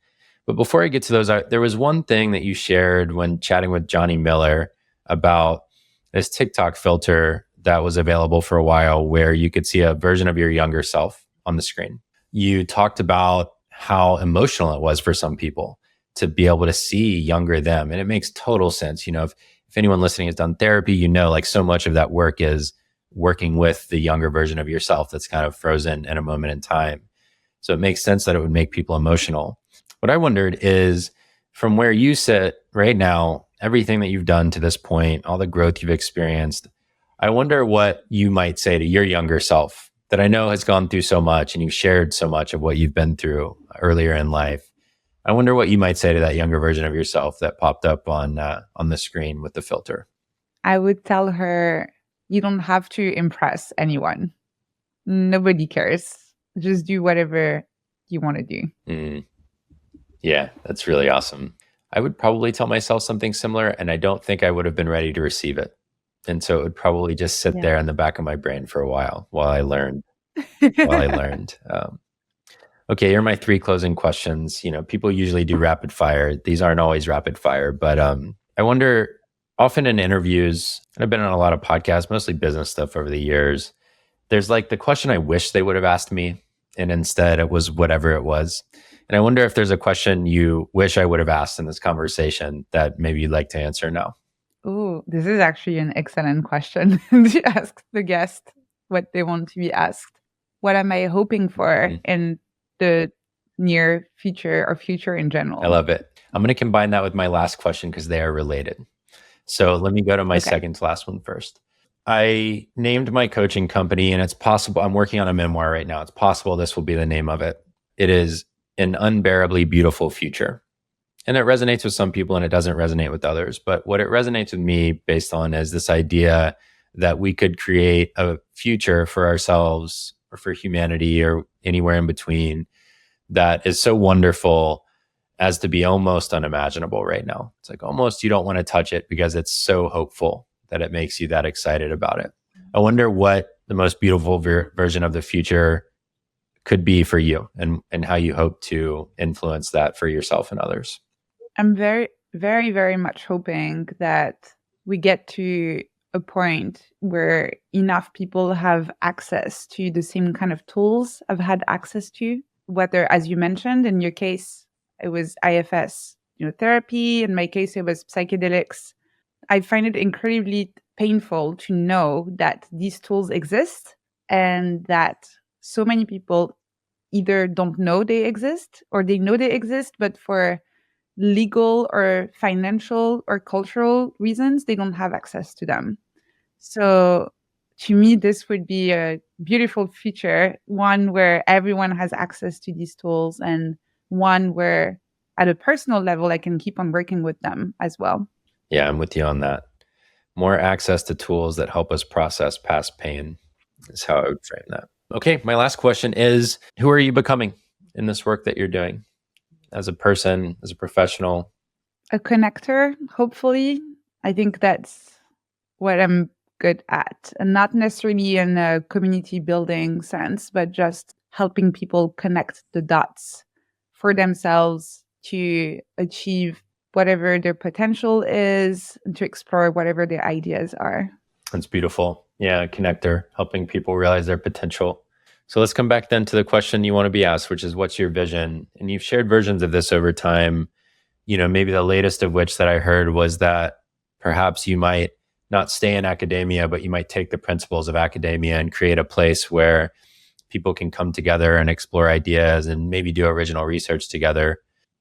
But before I get to those, there was one thing that you shared when chatting with Johnny Miller about this TikTok filter that was available for a while where you could see a version of your younger self on the screen. You talked about how emotional it was for some people to be able to see younger them. And it makes total sense. You know, if anyone listening has done therapy, you know, like so much of that work is working with the younger version of yourself that's kind of frozen in a moment in time. So it makes sense that it would make people emotional. What I wondered is, from where you sit right now, everything that you've done to this point, all the growth you've experienced, I wonder what you might say to your younger self that I know has gone through so much and you've shared so much of what you've been through earlier in life. I wonder what you might say to that younger version of yourself that popped up on the screen with the filter. I would tell her, you don't have to impress anyone. Nobody cares. Just do whatever you want to do. Mm. Yeah, that's really awesome. I would probably tell myself something similar, and I don't think I would have been ready to receive it. And so it would probably just sit there in the back of my brain for a while I learned. Okay, here are my 3 closing questions. People usually do rapid fire. These aren't always rapid fire, but I wonder, often in interviews, and I've been on a lot of podcasts, mostly business stuff over the years, there's like the question I wish they would have asked me, and instead it was whatever it was. And I wonder if there's a question you wish I would have asked in this conversation that maybe you'd like to answer now. Oh, this is actually an excellent question to ask the guest what they want to be asked. What am I hoping for in the near future or future in general? I love it. I'm going to combine that with my last question because they are related. So let me go to my second to last one first. I named my coaching company, and it's possible, I'm working on a memoir right now. It's possible this will be the name of it. It is An Unbearably Beautiful Future. And it resonates with some people and it doesn't resonate with others. But what it resonates with me based on is this idea that we could create a future for ourselves or for humanity or anywhere in between that is so wonderful as to be almost unimaginable right now. It's like almost you don't want to touch it because it's so hopeful that it makes you that excited about it. I wonder what the most beautiful version of the future could be for you and how you hope to influence that for yourself and others. I'm very, very, very much hoping that we get to a point where enough people have access to the same kind of tools I've had access to, whether, as you mentioned, in your case, it was IFS therapy. In my case, it was psychedelics. I find it incredibly painful to know that these tools exist and that so many people either don't know they exist or they know they exist, but for legal or financial or cultural reasons, they don't have access to them. So to me, this would be a beautiful future, one where everyone has access to these tools and one where at a personal level, I can keep on working with them as well. Yeah, I'm with you on that. More access to tools that help us process past pain is how I would frame that. Okay, my last question is, who are you becoming in this work that you're doing? As a person, as a professional? A connector, hopefully. I think that's what I'm good at. And not necessarily in a community building sense, but just helping people connect the dots for themselves to achieve whatever their potential is, and to explore whatever their ideas are. That's beautiful. Yeah, a connector, helping people realize their potential. So let's come back then to the question you want to be asked, which is, what's your vision? And you've shared versions of this over time. Maybe the latest of which that I heard was that perhaps you might not stay in academia, but you might take the principles of academia and create a place where people can come together and explore ideas and maybe do original research together.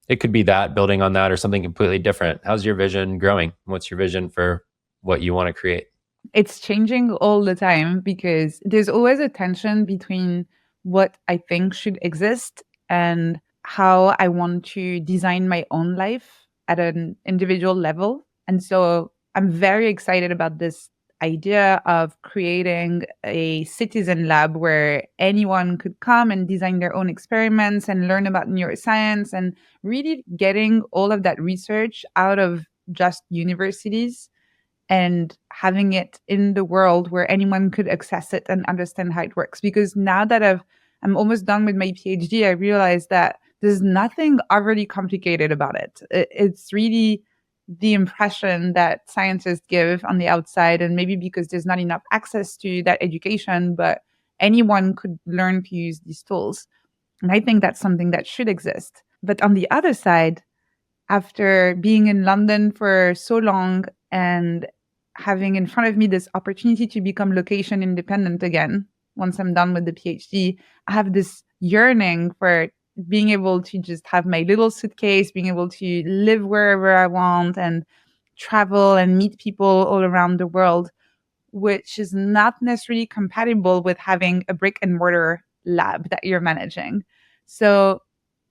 It could be that, building on that, or something completely different. How's your vision growing? What's your vision for what you want to create? It's changing all the time because there's always a tension between what I think should exist and how I want to design my own life at an individual level. And so I'm very excited about this idea of creating a citizen lab where anyone could come and design their own experiments and learn about neuroscience, and really getting all of that research out of just universities and having it in the world where anyone could access it and understand how it works. Because now that I'm almost done with my PhD, I realized that there's nothing overly complicated about it. It's really the impression that scientists give on the outside, and maybe because there's not enough access to that education, but anyone could learn to use these tools. And I think that's something that should exist. But on the other side, after being in London for so long and having in front of me this opportunity to become location independent again, once I'm done with the PhD, I have this yearning for being able to just have my little suitcase, being able to live wherever I want and travel and meet people all around the world, which is not necessarily compatible with having a brick and mortar lab that you're managing. So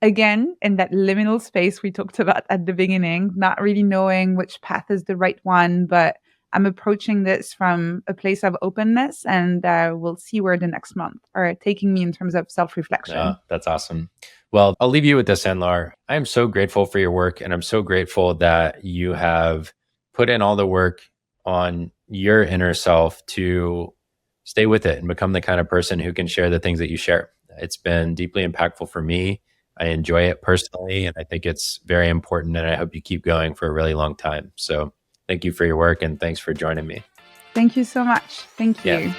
again, in that liminal space we talked about at the beginning, not really knowing which path is the right one, but I'm approaching this from a place of openness, and we'll see where the next month are taking me in terms of self-reflection. That's awesome. Well, I'll leave you with this, Anne-Laure. I am so grateful for your work, and I'm so grateful that you have put in all the work on your inner self to stay with it and become the kind of person who can share the things that you share. It's been deeply impactful for me. I enjoy it personally, and I think it's very important, and I hope you keep going for a really long time. So thank you for your work, and thanks for joining me. Thank you so much. Thank you. Yeah.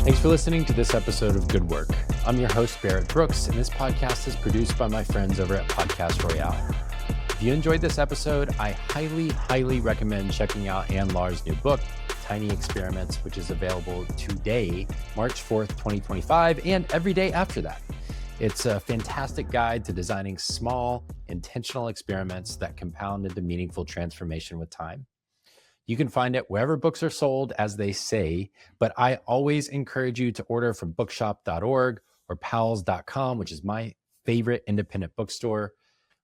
Thanks for listening to this episode of Good Work. I'm your host, Barrett Brooks, and this podcast is produced by my friends over at Podcast Royale. If you enjoyed this episode, I highly recommend checking out Anne-Laure's new book, Tiny Experiments, which is available today, March 4th, 2025, and every day after that. It's a fantastic guide to designing small, intentional experiments that compound into meaningful transformation with time. You can find it wherever books are sold, as they say, but I always encourage you to order from bookshop.org or pals.com, which is my favorite independent bookstore.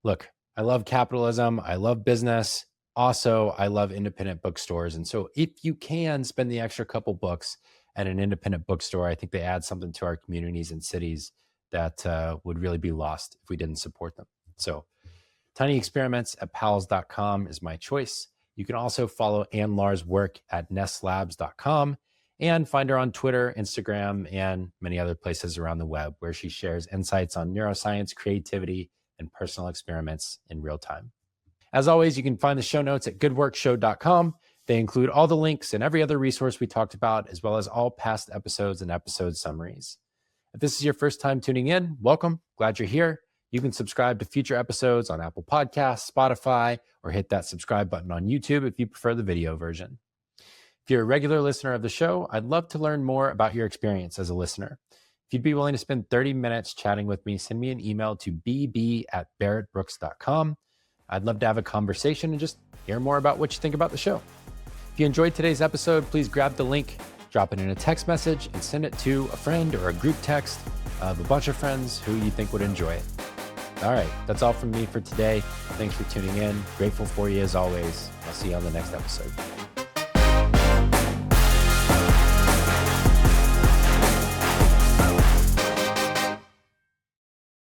Look, I love capitalism. I love business. Also, I love independent bookstores. And so if you can spend the extra couple bucks at an independent bookstore, I think they add something to our communities and cities that would really be lost if we didn't support them. So Tiny Experiments at pals.com is my choice. You can also follow Anne-Laure's work at nesslabs.com and find her on Twitter, Instagram, and many other places around the web where she shares insights on neuroscience, creativity, and personal experiments in real time. As always, you can find the show notes at goodworkshow.com. They include all the links and every other resource we talked about, as well as all past episodes and episode summaries. If this is your first time tuning in, welcome. Glad you're here. You can subscribe to future episodes on Apple Podcasts, Spotify, or hit that subscribe button on YouTube if you prefer the video version. If you're a regular listener of the show, I'd love to learn more about your experience as a listener. If you'd be willing to spend 30 minutes chatting with me, send me an email to bb@barrettbrooks.com. I'd love to have a conversation and just hear more about what you think about the show. If you enjoyed today's episode, please grab the link, drop it in a text message, and send it to a friend or a group text of a bunch of friends who you think would enjoy it. All right, that's all from me for today. Thanks for tuning in. Grateful for you as always. I'll see you on the next episode.